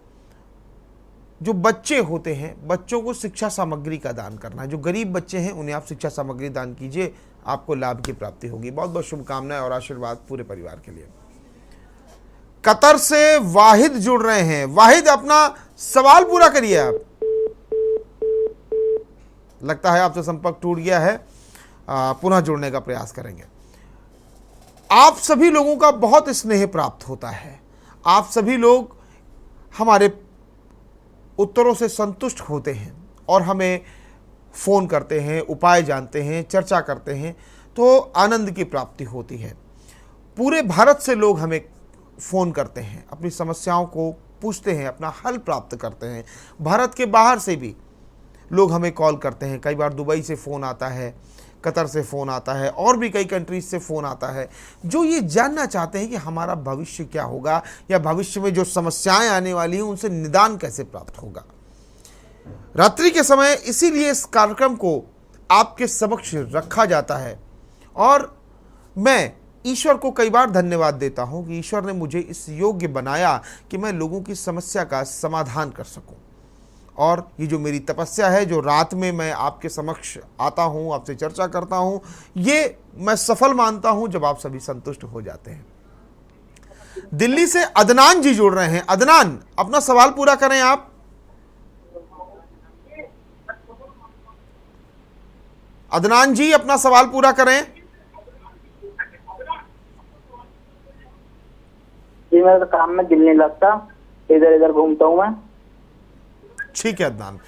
जो बच्चे होते हैं, बच्चों को शिक्षा सामग्री का दान करना है। जो गरीब बच्चे हैं उन्हें आप शिक्षा सामग्री दान कीजिए, आपको लाभ की प्राप्ति होगी। बहुत बहुत शुभकामनाएं और आशीर्वाद पूरे परिवार के लिए। कतर से वाहिद जुड़ रहे हैं। वाहिद, अपना सवाल पूरा करिए आप। लगता है आपसे संपर्क टूट गया है, पुनः जुड़ने का प्रयास करेंगे। आप सभी लोगों का बहुत स्नेह प्राप्त होता है। आप सभी लोग हमारे उत्तरों से संतुष्ट होते हैं और हमें फ़ोन करते हैं, उपाय जानते हैं, चर्चा करते हैं, तो आनंद की प्राप्ति होती है। पूरे भारत से लोग हमें फ़ोन करते हैं, अपनी समस्याओं को पूछते हैं, अपना हल प्राप्त करते हैं। भारत के बाहर से भी लोग हमें कॉल करते हैं। कई बार दुबई से फ़ोन आता है, कतर से फ़ोन आता है, और भी कई कंट्रीज से फ़ोन आता है, जो ये जानना चाहते हैं कि हमारा भविष्य क्या होगा, या भविष्य में जो समस्याएं आने वाली हैं उनसे निदान कैसे प्राप्त होगा। रात्रि के समय इसीलिए इस कार्यक्रम को आपके समक्ष रखा जाता है, और मैं ईश्वर को कई बार धन्यवाद देता हूं कि ईश्वर ने मुझे इस योग्य बनाया कि मैं लोगों की समस्या का समाधान कर सकूं। और ये जो मेरी तपस्या है, जो रात में मैं आपके समक्ष आता हूं, आपसे चर्चा करता हूं, ये मैं सफल मानता हूं जब आप सभी संतुष्ट हो जाते हैं। दिल्ली से अदनान जी जुड़ रहे हैं। अदनान, अपना सवाल पूरा करें आप। अदनान जी, अपना सवाल पूरा करें। जी मेरा तो काम में दिल नहीं लगता, इधर इधर घूमता हूँ मैं। ठीक है अदनान,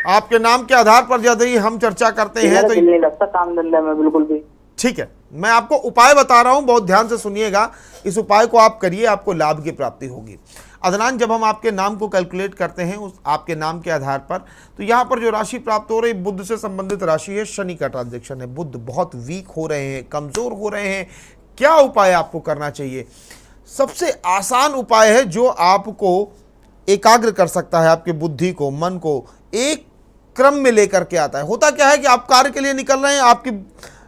आपके नाम के आधार पर यदि हम चर्चा करते हैं तो दिल नहीं लगता काम धंधे में बिल्कुल भी। ठीक है, मैं आपको उपाय बता रहा हूं, बहुत ध्यान से सुनिएगा। इस उपाय को आप करिए, आपको लाभ की प्राप्ति होगी। अदनान, जब हम आपके नाम को कैलकुलेट करते हैं उस आपके नाम के आधार पर, तो यहाँ पर जो राशि प्राप्त हो रही बुध से संबंधित राशि है, शनि का ट्रांजेक्शन है। बुध बहुत वीक हो रहे हैं, कमजोर हो रहे हैं। क्या उपाय आपको करना चाहिए? सबसे आसान उपाय है जो आपको एकाग्र कर सकता है, आपके बुद्धि को, मन को एक क्रम में लेकर के आता है। होता क्या है कि आप कार्य के लिए निकल रहे हैं, आपकी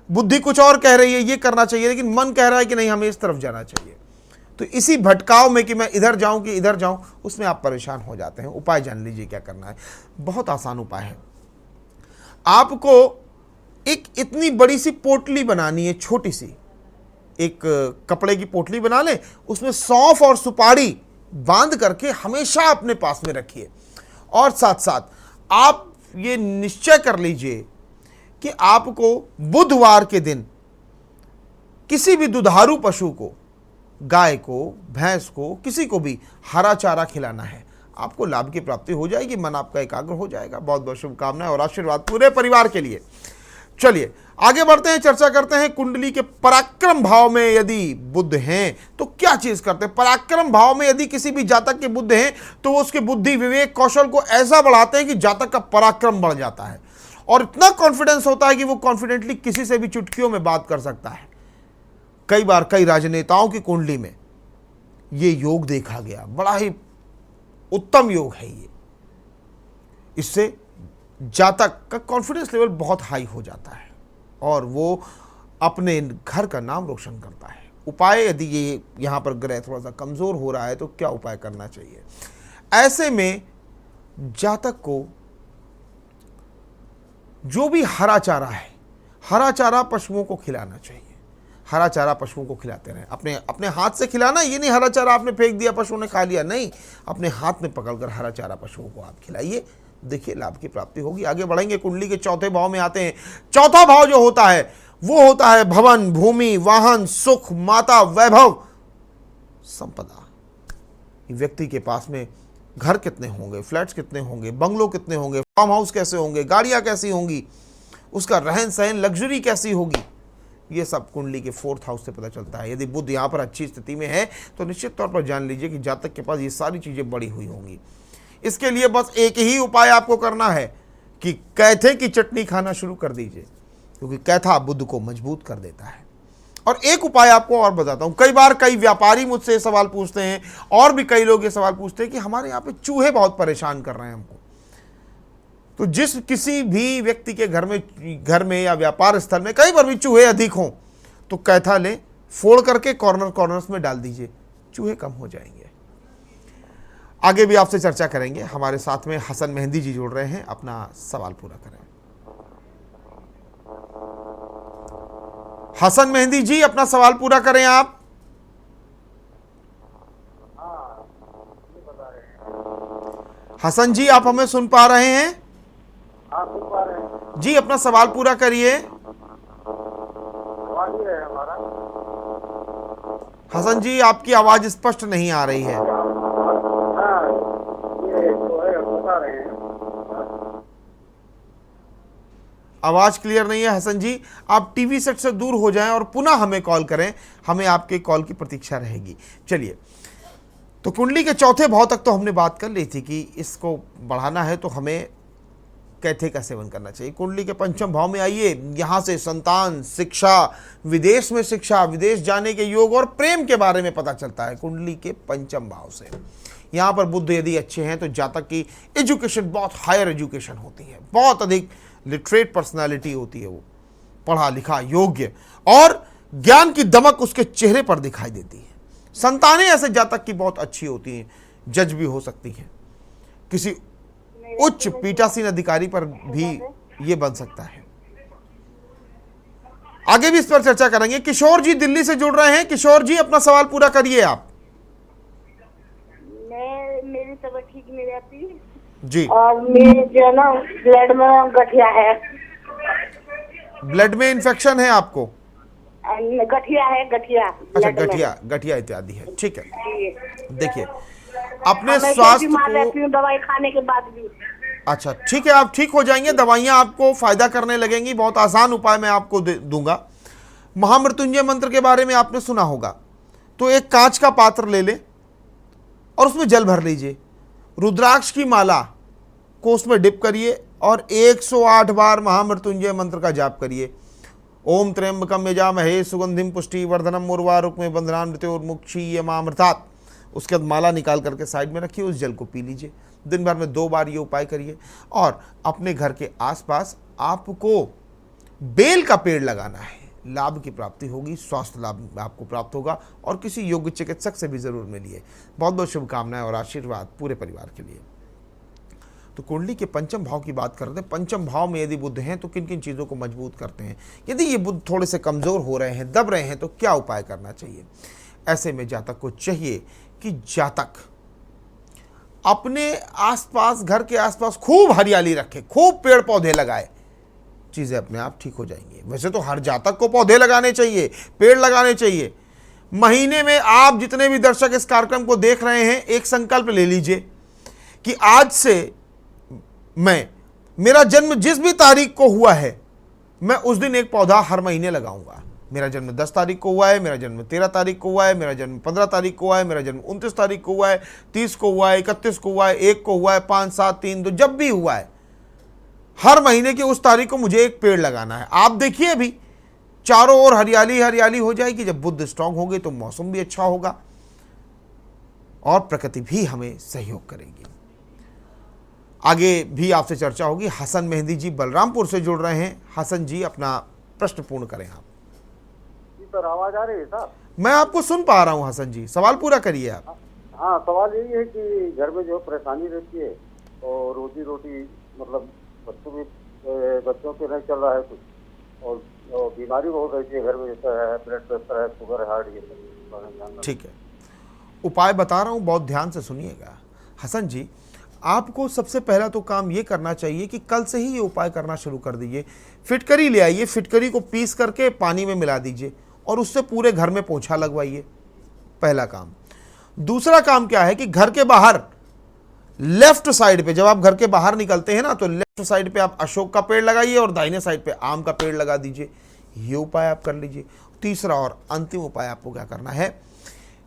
बुद्धि कुछ और कह रही है ये करना चाहिए, लेकिन मन कह रहा है कि नहीं हमें इस तरफ जाना चाहिए। तो इसी भटकाव में कि मैं इधर जाऊं कि इधर जाऊं, उसमें आप परेशान हो जाते हैं। उपाय जान लीजिए क्या करना है। बहुत आसान उपाय है। आपको एक इतनी बड़ी सी पोटली बनानी है, छोटी सी, एक कपड़े की पोटली बना लें, उसमें सौंफ और सुपारी बांध करके हमेशा अपने पास में रखिए। और साथ साथ आप ये निश्चय कर लीजिए कि आपको बुधवार के दिन किसी भी दुधारू पशु को, गाय को, भैंस को, किसी को भी हरा चारा खिलाना है। आपको लाभ की प्राप्ति हो जाएगी, मन आपका एकाग्र हो जाएगा। बहुत बहुत शुभकामनाएं और आशीर्वाद पूरे परिवार के लिए। चलिए आगे बढ़ते हैं, चर्चा करते हैं। कुंडली के पराक्रम भाव में यदि बुध हैं तो क्या चीज करते हैं। पराक्रम भाव में यदि किसी भी जातक के बुध हैं तो वो उसके बुद्धि, विवेक, कौशल को ऐसा बढ़ाते हैं कि जातक का पराक्रम बढ़ जाता है और इतना कॉन्फिडेंस होता है कि वो कॉन्फिडेंटली किसी से भी चुटकियों में बात कर सकता है। कई बार कई राजनेताओं की कुंडली में ये योग देखा गया, बड़ा ही उत्तम योग है ये। इससे जातक का कॉन्फिडेंस लेवल बहुत हाई हो जाता है और वो अपने घर का नाम रोशन करता है। उपाय, यदि ये यहाँ पर ग्रह थोड़ा सा कमज़ोर हो रहा है तो क्या उपाय करना चाहिए? ऐसे में जातक को जो भी हरा चारा है, हरा चारा पशुओं को खिलाना चाहिए। हरा चारा पशुओं को खिलाते रहें। अपने हाथ से खिलाना, ये नहीं हरा चारा आपने फेंक दिया पशुओं ने खा लिया, नहीं, अपने हाथ में पकड़कर हरा चारा पशुओं को आप खिलाइए। देखिए लाभ की प्राप्ति होगी। आगे बढ़ेंगे, कुंडली के चौथे भाव में आते हैं। चौथा भाव जो होता है वो होता है भवन, भूमि, वाहन, सुख, माता, वैभव, संपदा। व्यक्ति के पास में घर कितने होंगे, फ्लैट्स कितने होंगे, बंगलो कितने होंगे, फार्म हाउस कैसे होंगे, गाड़ियां कैसी होंगी, उसका रहन सहन, लग्जरी कैसी होगी, ये सब कुंडली के 4th हाउस से पता चलता है। यदि बुध यहाँ पर अच्छी स्थिति में है तो निश्चित तौर पर जान लीजिए कि जातक के पास ये सारी चीजें बड़ी हुई होंगी। इसके लिए बस एक ही उपाय आपको करना है कि कैथे की चटनी खाना शुरू कर दीजिए, क्योंकि कैथा बुध को मजबूत कर देता है। और एक उपाय आपको और बताता हूं। कई बार कई व्यापारी मुझसे सवाल पूछते हैं और भी कई लोग ये सवाल पूछते हैं कि हमारे यहाँ पे चूहे बहुत परेशान कर रहे हैं हमको। तो जिस किसी भी व्यक्ति के घर में या व्यापार स्थल में कहीं पर भी चूहे अधिक हों तो कैथा लें, फोड़ करके कॉर्नर्स में डाल दीजिए, चूहे कम हो जाएंगे। आगे भी आपसे चर्चा करेंगे। हमारे साथ में हसन मेहंदी जी जुड़ रहे हैं, अपना सवाल पूरा करें। हसन मेहंदी जी, अपना सवाल पूरा करें आप। हसन जी, आप हमें सुन पा रहे हैं? जी, अपना सवाल पूरा करिए। हसन जी, आपकी आवाज स्पष्ट नहीं आ रही है। आवाज क्लियर नहीं है हसन जी, आप टीवी सेट से दूर हो जाएं और पुनः हमें कॉल करें, हमें आपके कॉल की प्रतीक्षा रहेगी। चलिए, तो कुंडली के चौथे भाव तक तो हमने बात कर ली थी कि इसको बढ़ाना है तो हमें कैथे का सेवन करना चाहिए। कुंडली के पंचम भाव में आइए, यहां से संतान, शिक्षा, विदेश में शिक्षा, विदेश जाने के योग और प्रेम के बारे में पता चलता है कुंडली के पंचम भाव से। यहां पर बुध यदि अच्छे हैं तो जातक की एजुकेशन बहुत हायर एजुकेशन होती है, बहुत अधिक लिटरेट पर्सनालिटी होती है, वो पढ़ा लिखा योग्य और ज्ञान की दमक उसके चेहरे पर दिखाई देती है। संतानें ऐसे जातक की बहुत अच्छी होती हैं, जज भी हो सकती हैं, किसी उच्च पीठासीन अधिकारी पर भी ये बन सकता है। आगे भी इस पर चर्चा करेंगे। किशोर जी दिल्ली से जुड़ रहे हैं। किशोर जी, अपना सवाल पूरा करिए आप। मेरी तबीयत ठीक नहीं रहती जी, और मेरे जो है ना ब्लड में गठिया है। ब्लड में इन्फेक्शन है आपको? गठिया है, गठिया। अच्छा, गठिया इत्यादि है। ठीक है, देखिए अपने मैं स्वास्थ्य बीमार को, रहती हूँ दवाई खाने के बाद भी। अच्छा ठीक है, आप ठीक हो जाएंगे, दवाइयां आपको फायदा करने लगेंगी। बहुत आसान उपाय मैं आपको दूंगा। महामृत्युंजय मंत्र के बारे में आपने सुना होगा, तो एक कांच का पात्र ले ले और उसमें जल भर लीजिए, रुद्राक्ष की माला को उसमें डिप करिए और 108 बार महामृत्युंजय मंत्र का जाप करिए। ओम त्र्यंबकम यजामहे सुगंधिम पुष्टिवर्धनम उर्वारुकमेव बंधनान् मृत्योर्मुक्षीयमामृतात्। उसके बाद माला निकाल करके साइड में रखिए, उस जल को पी लीजिए। दिन भर में 2 बार ये उपाय करिए। और अपने घर के आसपास आपको बेल का पेड़ लगाना है, लाभ की प्राप्ति होगी, स्वास्थ्य लाभ आपको प्राप्त होगा और किसी योग्य चिकित्सक से भी जरूर मिलिए। बहुत बहुत शुभकामनाएं और आशीर्वाद पूरे परिवार के लिए। तो कुंडली के पंचम भाव की बात करते हैं। पंचम भाव में यदि बुध हैं तो किन किन चीज़ों को मजबूत करते हैं, यदि ये बुध थोड़े से कमज़ोर हो रहे हैं, दब रहे हैं, तो क्या उपाय करना चाहिए। ऐसे में जातक को चाहिए कि जातक अपने आसपास, घर के आसपास खूब हरियाली रखे, खूब पेड़ पौधे लगाए, चीज़ें अपने आप ठीक हो जाएंगी। वैसे तो हर जातक को पौधे लगाने चाहिए, पेड़ लगाने चाहिए। महीने में आप जितने भी दर्शक इस कार्यक्रम को देख रहे हैं, एक संकल्प ले लीजिए कि आज से मेरा जन्म जिस भी तारीख को हुआ है, मैं उस दिन एक पौधा हर महीने लगाऊंगा। मेरा जन्म 10 तारीख को हुआ है, मेरा जन्म 13 तारीख को हुआ है, मेरा जन्म 15 तारीख को हुआ है, मेरा जन्म 29 तारीख को हुआ है, 30 को हुआ है, 31 को हुआ है, 1 को हुआ है, 5, 7, 3, 2, जब भी हुआ है, हर महीने की उस तारीख को मुझे एक पेड़ लगाना है। आप देखिए अभी चारों ओर हरियाली हरियाली हो जाएगी। जब बुध स्ट्रांग होंगे तो मौसम भी अच्छा होगा और प्रकृति भी हमें सहयोग करेगी। आगे भी आपसे चर्चा होगी। हसन मेहंदी जी बलरामपुर से जुड़ रहे हैं। हसन जी, अपना प्रश्न पूर्ण करें आप। जी सर, आवाज आ रही है सर? मैं आपको सुन पा रहा हूं हसन जी, सवाल पूरा करिए आप। हाँ, सवाल यही है कि घर में जो परेशानी रहती है और रोजी रोटी मतलब बच्चों के नहीं चल रहा है कुछ, और बीमारी बहुत रहती है घर में, जैसा है ब्लड प्रेशर है, शुगर है, हार्ट, ये सब। ठीक है, उपाय बता रहा हूं, बहुत ध्यान से सुनिएगा। हसन जी, आपको सबसे पहला तो काम ये करना चाहिए कि कल से ही ये उपाय करना शुरू कर दीजिए। फिटकरी ले आइए, फिटकरी को पीस करके पानी में मिला दीजिए और उससे पूरे घर में पोछा लगवाइए, पहला काम। दूसरा काम क्या है कि घर के बाहर लेफ्ट साइड पे, जब आप घर के बाहर निकलते हैं ना, तो लेफ्ट साइड पे आप अशोक का पेड़ लगाइए और दाहिने साइड पे आम का पेड़ लगा दीजिए। ये उपाय आप कर लीजिए। तीसरा और अंतिम उपाय आपको क्या करना है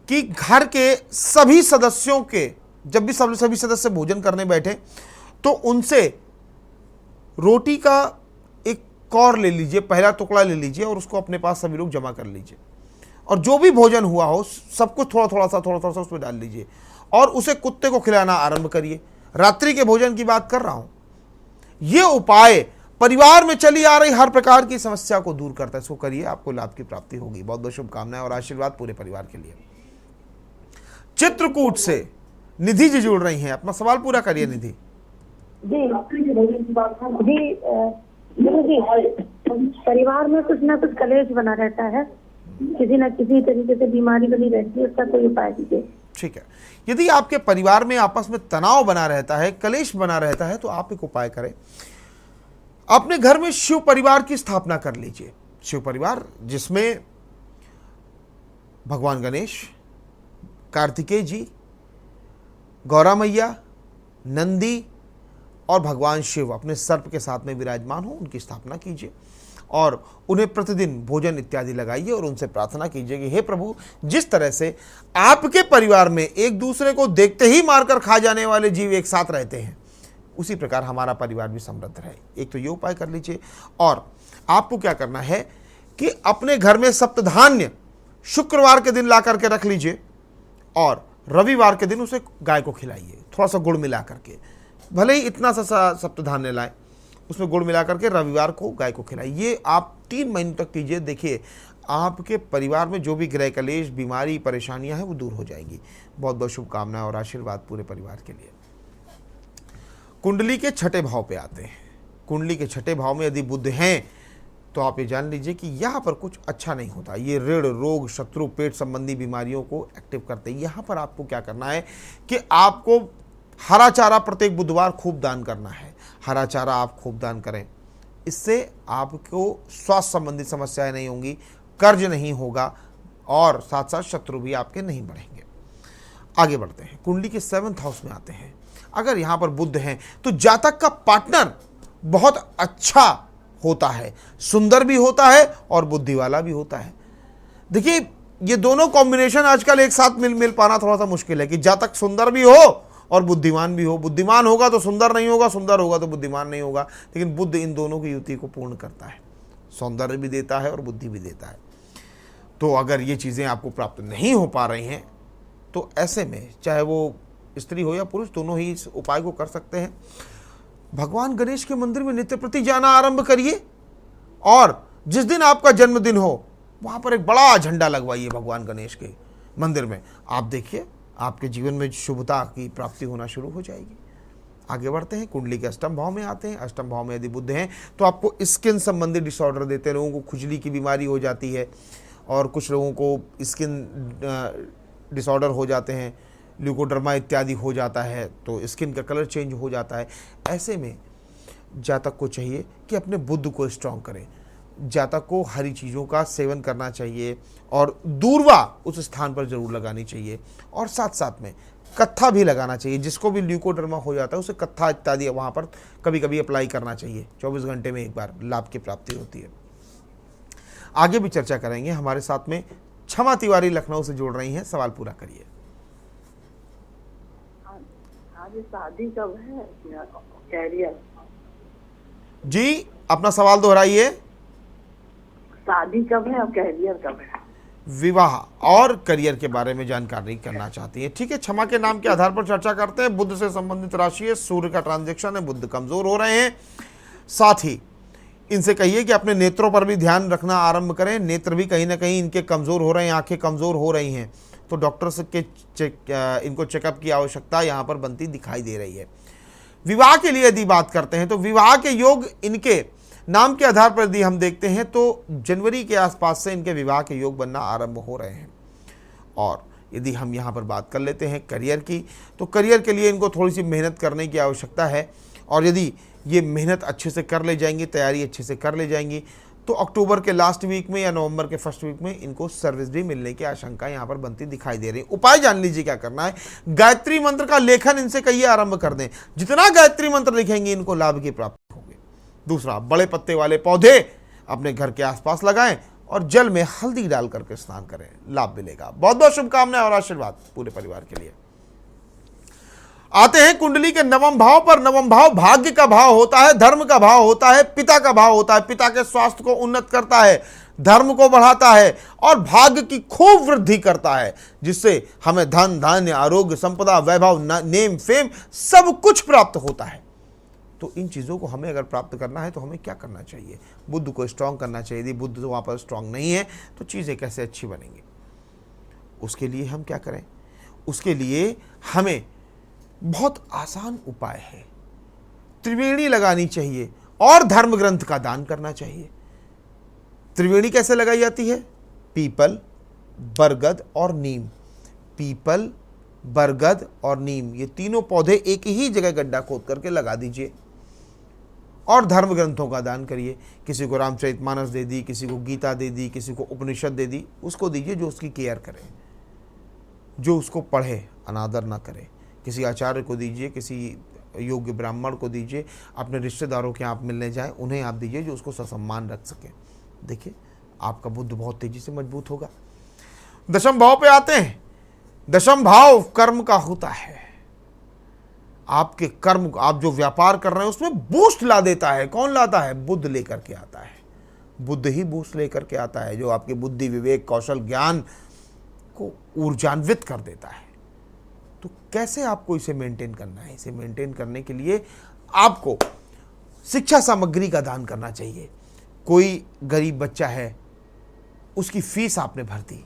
कि घर के सभी सदस्यों के, जब भी सभी सदस्य भोजन करने बैठे तो उनसे रोटी का एक कौर ले लीजिए, पहला टुकड़ा ले लीजिए और उसको अपने पास सभी लोग जमा कर लीजिए और जो भी भोजन हुआ हो सब कुछ थोड़ा थोड़ा सा उसमें डाल लीजिए और उसे कुत्ते को खिलाना आरंभ करिए। रात्रि के भोजन की बात कर रहा हूं। यह उपाय परिवार में चली आ रही हर प्रकार की समस्या को दूर करता है। इसको करिए, आपको लाभ की प्राप्ति होगी। बहुत बहुत शुभकामनाएं और आशीर्वाद पूरे परिवार के लिए। चित्रकूट से निधि जी जुड़ रही हैं, अपना सवाल पूरा करिए निधि जी। परिवार में कुछ ना कुछ कलेश बना रहता है, किसी न किसी तरीके से बीमारी बनी रहती है, उसका कोई उपाय दीजिए। ठीक है, यदि आपके परिवार में आपस में तनाव बना रहता है, कलेश बना रहता है, तो आप एक उपाय करें। अपने घर में शिव परिवार की स्थापना कर लीजिए। शिव परिवार जिसमें भगवान गणेश, कार्तिकेय जी, गौरा मैया, नंदी और भगवान शिव अपने सर्प के साथ में विराजमान हो, उनकी स्थापना कीजिए और उन्हें प्रतिदिन भोजन इत्यादि लगाइए और उनसे प्रार्थना कीजिए कि हे प्रभु, जिस तरह से आपके परिवार में एक दूसरे को देखते ही मारकर खा जाने वाले जीव एक साथ रहते हैं, उसी प्रकार हमारा परिवार भी समृद्ध रहे। एक तो ये उपाय कर लीजिए। और आपको क्या करना है कि अपने घर में सप्तधान्य शुक्रवार के दिन ला करके रख लीजिए और रविवार के दिन उसे गाय को खिलाइए, थोड़ा सा गुड़ मिला करके, भले ही इतना सा सप्तधान्य लाए, उसमें गुड़ मिला करके रविवार को गाय को खिलाइए। ये आप 3 महीने तक कीजिए, देखिए आपके परिवार में जो भी ग्रह कलेश, बीमारी, परेशानियां हैं वो दूर हो जाएंगी। बहुत बहुत शुभकामनाएं और आशीर्वाद पूरे परिवार के लिए। कुंडली के छठे भाव पे आते हैं। कुंडली के छठे भाव में यदि बुध हैं तो आप ये जान लीजिए कि यहाँ पर कुछ अच्छा नहीं होता। ये ऋण, रोग, शत्रु, पेट संबंधी बीमारियों को एक्टिव करते हैं। यहाँ पर आपको क्या करना है कि आपको हरा चारा प्रत्येक बुधवार खूब दान करना है। हरा चारा आप खूब दान करें, इससे आपको स्वास्थ्य संबंधी समस्याएं नहीं होंगी, कर्ज नहीं होगा और साथ साथ शत्रु भी आपके नहीं बढ़ेंगे। आगे बढ़ते हैं, कुंडली के 7th हाउस में आते हैं। अगर यहाँ पर बुध हैं तो जातक का पार्टनर बहुत अच्छा होता है, सुंदर भी होता है और बुद्धि वाला भी होता है। देखिए ये दोनों कॉम्बिनेशन आजकल एक साथ मिल पाना थोड़ा सा मुश्किल है कि जातक सुंदर भी हो और बुद्धिमान भी हो। बुद्धिमान होगा तो सुंदर नहीं होगा, सुंदर होगा तो बुद्धिमान नहीं होगा, लेकिन बुद्ध इन दोनों की युति को पूर्ण करता है, सौंदर्य भी देता है और बुद्धि भी देता है। तो अगर ये चीज़ें आपको प्राप्त नहीं हो पा रही हैं तो ऐसे में चाहे वो स्त्री हो या पुरुष, दोनों ही इस उपाय को कर सकते हैं। भगवान गणेश के मंदिर में नित्य प्रति जाना आरंभ करिए और जिस दिन आपका जन्मदिन हो वहाँ पर एक बड़ा झंडा लगवाइए भगवान गणेश के मंदिर में। आप देखिए आपके जीवन में शुभता की प्राप्ति होना शुरू हो जाएगी। आगे बढ़ते हैं, कुंडली के 8वें भाव में आते हैं। 8वें भाव में यदि बुध हैं तो आपको स्किन संबंधी डिसऑर्डर देते हैं। लोगों को खुजली की बीमारी हो जाती है और कुछ लोगों को स्किन डिसऑर्डर हो जाते हैं, ल्यूकोडर्मा इत्यादि हो जाता है, तो स्किन का कलर चेंज हो जाता है। ऐसे में जातक को चाहिए कि अपने बुद्ध को स्ट्रांग करें। जातक को हरी चीज़ों का सेवन करना चाहिए और दूर्वा उस स्थान पर जरूर लगानी चाहिए और साथ साथ में कत्था भी लगाना चाहिए। जिसको भी ल्यूकोडर्मा हो जाता है उसे कत्था इत्यादि वहाँ पर कभी कभी अप्लाई करना चाहिए। 24 घंटे में एक बार लाभ की प्राप्ति होती है। आगे भी चर्चा करेंगे। हमारे साथ में क्षमा तिवारी लखनऊ से जुड़ रही हैं, सवाल पूरा करिए। शादी कब है? कैरियर जी अपना सवाल दोहराइए। शादी कब है और कैरियर कब है? विवाह और करियर के बारे में जानकारी करना चाहती है। ठीक है, क्षमा के नाम के आधार पर चर्चा करते हैं। बुध से संबंधित राशि है, सूर्य का ट्रांजैक्शन है, बुध कमजोर हो रहे हैं। साथ ही इनसे कहिए कि अपने नेत्रों पर भी ध्यान रखना आरंभ करें। नेत्र भी कहीं ना कहीं इनके कमजोर हो रहे हैं, आंखें कमजोर हो रही हैं, तो डॉक्टर से इनको चेकअप की आवश्यकता यहाँ पर बनती दिखाई दे रही है। विवाह के लिए यदि बात करते हैं तो विवाह के योग इनके नाम के आधार पर यदि हम देखते हैं तो जनवरी के आसपास से इनके विवाह के योग बनना आरंभ हो रहे हैं। और यदि हम यहाँ पर बात कर लेते हैं करियर की, तो करियर के लिए इनको थोड़ी सी मेहनत करने की आवश्यकता है और यदि ये मेहनत अच्छे से कर ले जाएंगी, तैयारी अच्छे से कर ले जाएंगी, तो अक्टूबर के लास्ट वीक में या नवंबर के फर्स्ट वीक में इनको सर्विस भी मिलने की आशंका यहाँ पर बनती दिखाई दे रही है। उपाय जान लीजिए क्या करना है। गायत्री मंत्र का लेखन इनसे कहिए आरंभ कर दें। जितना गायत्री मंत्र लिखेंगे इनको लाभ की प्राप्ति होगी। दूसरा, बड़े पत्ते वाले पौधे अपने घर के आसपास लगाएं और जल में हल्दी डाल करके स्नान करें, लाभ मिलेगा। बहुत बहुत शुभकामनाएं और आशीर्वाद पूरे परिवार के लिए। आते हैं कुंडली के 9वें भाव पर। 9वां भाव भाग्य का भाव होता है, धर्म का भाव होता है, पिता का भाव होता है। पिता के स्वास्थ्य को उन्नत करता है, धर्म को बढ़ाता है और भाग्य की खूब वृद्धि करता है, जिससे हमें धन, धान्य, आरोग्य, संपदा, वैभव, नेम, फेम सब कुछ प्राप्त होता है। तो इन चीज़ों को हमें अगर प्राप्त करना है तो हमें क्या करना चाहिए? बुद्ध को स्ट्रांग करना चाहिए। यदि बुद्ध वहाँ पर स्ट्रांग नहीं है तो चीज़ें कैसे अच्छी बनेंगी? उसके लिए हम क्या करें? उसके लिए हमें बहुत आसान उपाय है, त्रिवेणी लगानी चाहिए और धर्म ग्रंथ का दान करना चाहिए। त्रिवेणी कैसे लगाई जाती है? पीपल, बरगद और नीम। पीपल, बरगद और नीम, ये तीनों पौधे एक ही जगह गड्ढा खोद करके लगा दीजिए और धर्म ग्रंथों का दान करिए। किसी को रामचरितमानस दे दी, किसी को गीता दे दी, किसी को उपनिषद दे दी, उसको दीजिए जो उसकी केयर करे, जो उसको पढ़े, अनादर ना करे। किसी आचार्य को दीजिए, किसी योग्य ब्राह्मण को दीजिए, अपने रिश्तेदारों के आप मिलने जाएं, उन्हें आप दीजिए जो उसको ससम्मान रख सके। देखिए आपका बुद्ध बहुत तेजी से मजबूत होगा। दशम भाव पे आते हैं। दशम भाव कर्म का होता है। आपके कर्म, आप जो व्यापार कर रहे हैं उसमें बूस्ट ला देता है। कौन लाता है? बुद्ध लेकर के आता है। बुद्ध ही बूस्ट लेकर के आता है, जो आपकी बुद्धि, विवेक, कौशल, ज्ञान को ऊर्जान्वित कर देता है। तो कैसे आपको इसे मेंटेन करना है? इसे मेंटेन करने के लिए आपको शिक्षा सामग्री का दान करना चाहिए। कोई गरीब बच्चा है, उसकी फीस आपने भर दी।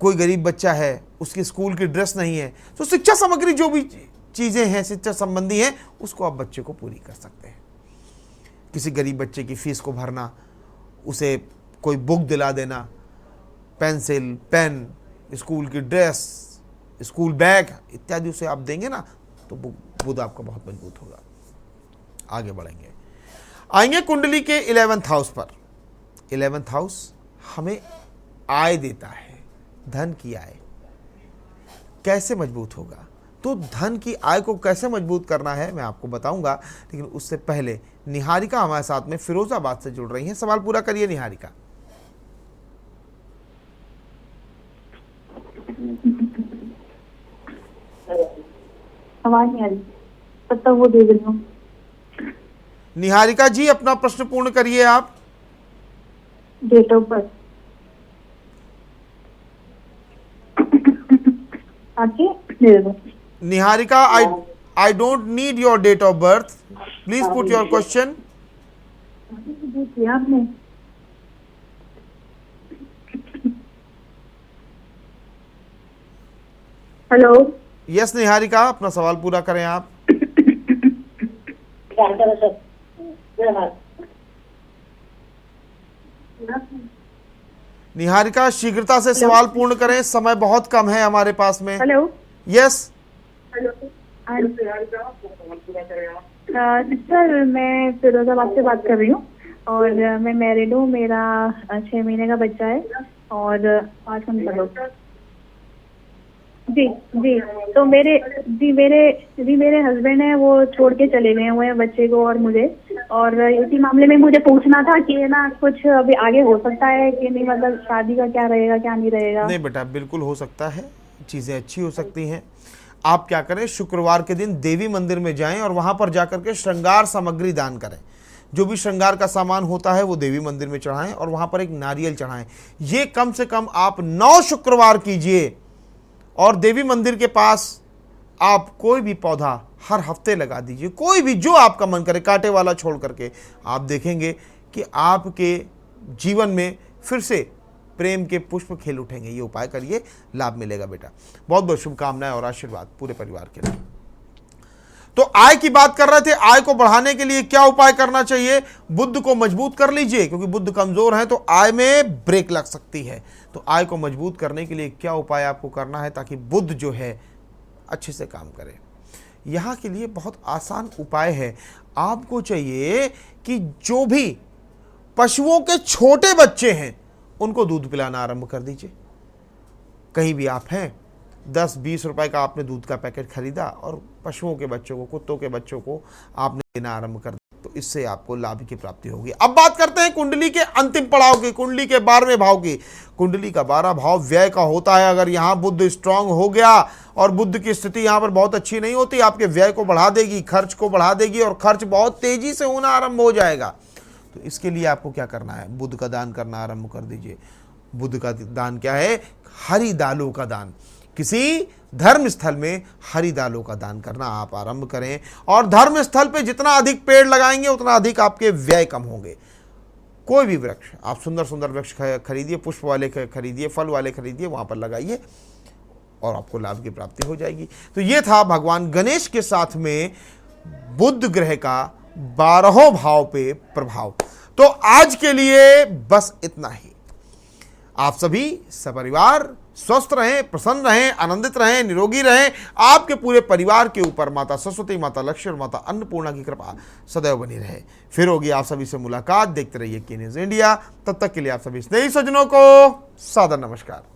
कोई गरीब बच्चा है, उसकी स्कूल की ड्रेस नहीं है, तो शिक्षा सामग्री जो भी चीज़ें हैं शिक्षा संबंधी हैं, उसको आप बच्चे को पूरी कर सकते हैं। किसी गरीब बच्चे की फीस को भरना, उसे कोई बुक दिला देना, पेंसिल, पेन, स्कूल की ड्रेस, स्कूल बैग इत्यादि उसे आप देंगे ना, तो बुद्ध आपका बहुत मजबूत होगा। आगे बढ़ेंगे, आएंगे कुंडली के 11th हाउस पर। 11th हाउस हमें आय देता है, धन की आय। कैसे मजबूत होगा? तो धन की आय को कैसे मजबूत करना है मैं आपको बताऊंगा, लेकिन उससे पहले निहारिका हमारे साथ में फिरोजाबाद से जुड़ रही हैं। सवाल पूरा करिए निहारिका। आवाज नहीं आ रही, तब तक वो दे रही हूँ। निहारिका जी अपना प्रश्न पूर्ण करिए आप। डेट ऑफ बर्थ आके दे दो। Niharika, I don't need your date of birth. Please put your question. आपने हेलो। यस निहारिका, अपना सवाल पूरा करें आप। निहारिका शीघ्रता से सवाल पूर्ण करें, समय बहुत कम है हमारे पास में। हेलो। यस सर, मैं फिरोजाबाद से बात कर रही हूँ और मैं मैरिड हूँ। मेरा 6 महीने का बच्चा है और 5 मंथ का लोग। जी तो मेरे हस्बैंड है, वो छोड़ के चले गए हुए हैं बच्चे को और मुझे। और इसी मामले में मुझे पूछना था कि ना कुछ अभी आगे हो सकता है कि नहीं, मतलब शादी का क्या रहेगा क्या नहीं रहेगा। नहीं बेटा, बिल्कुल हो सकता है, चीज़ें अच्छी हो सकती हैं। आप क्या करें, शुक्रवार के दिन देवी मंदिर में जाएं और वहां पर जाकर के श्रृंगार सामग्री दान करें। जो भी श्रृंगार का सामान होता है वो देवी मंदिर में चढ़ाएं और वहां पर एक नारियल चढ़ाएं। ये कम से कम आप 9 शुक्रवार कीजिए और देवी मंदिर के पास आप कोई भी पौधा हर हफ्ते लगा दीजिए, कोई भी जो आपका मन करे, कांटे वाला छोड़ करके। आप देखेंगे कि आपके जीवन में फिर से प्रेम के पुष्प खिल उठेंगे। ये उपाय करिए, लाभ मिलेगा बेटा। बहुत बहुत शुभकामनाएं और आशीर्वाद पूरे परिवार के लिए। तो आय की बात कर रहे थे, आय को बढ़ाने के लिए क्या उपाय करना चाहिए? बुद्ध को मजबूत कर लीजिए, क्योंकि बुद्ध कमजोर है तो आय में ब्रेक लग सकती है। तो आय को मजबूत करने के लिए क्या उपाय आपको करना है ताकि बुद्ध जो है अच्छे से काम करे? यहाँ के लिए बहुत आसान उपाय है। आपको चाहिए कि जो भी पशुओं के छोटे बच्चे हैं उनको दूध पिलाना आरंभ कर दीजिए। कहीं भी आप हैं, 10-20 रुपए का आपने दूध का पैकेट खरीदा और पशुओं के बच्चों को, कुत्तों के बच्चों को आपने देना आरंभ कर दिया, तो इससे आपको लाभ की प्राप्ति होगी। अब बात करते हैं कुंडली के अंतिम पड़ाव की, कुंडली के 12वें भाव की। कुंडली का 12 भाव व्यय का होता है। अगर यहाँ बुद्ध स्ट्रांग हो गया, और बुद्ध की स्थिति यहाँ पर बहुत अच्छी नहीं होती, आपके व्यय को बढ़ा देगी, खर्च को बढ़ा देगी और खर्च बहुत तेजी से होना आरंभ हो जाएगा। तो इसके लिए आपको क्या करना है? बुद्ध का दान करना आरंभ कर दीजिए। बुद्ध का दान क्या है? हरी दालों का दान। किसी धर्म स्थल में हरी दालों का दान करना आप आरंभ करें, और धर्म स्थल पे जितना अधिक पेड़ लगाएंगे उतना अधिक आपके व्यय कम होंगे। कोई भी वृक्ष, आप सुंदर सुंदर वृक्ष खरीदिए, पुष्प वाले खरीदिए, फल वाले खरीदिए, वहां पर लगाइए और आपको लाभ की प्राप्ति हो जाएगी। तो ये था भगवान गणेश के साथ में बुध ग्रह का 12 भाव पे प्रभाव। तो आज के लिए बस इतना ही। आप सभी सपरिवार स्वस्थ रहें, प्रसन्न रहें, आनंदित रहें, निरोगी रहें। आपके पूरे परिवार के ऊपर माता सरस्वती, माता लक्ष्मी और माता अन्नपूर्णा की कृपा सदैव बनी रहे। फिर होगी आप सभी से मुलाकात। देखते रहिए के न्यूज़ इंडिया। तब तक के लिए आप सभी स्नेही सज्जनों को सादर नमस्कार।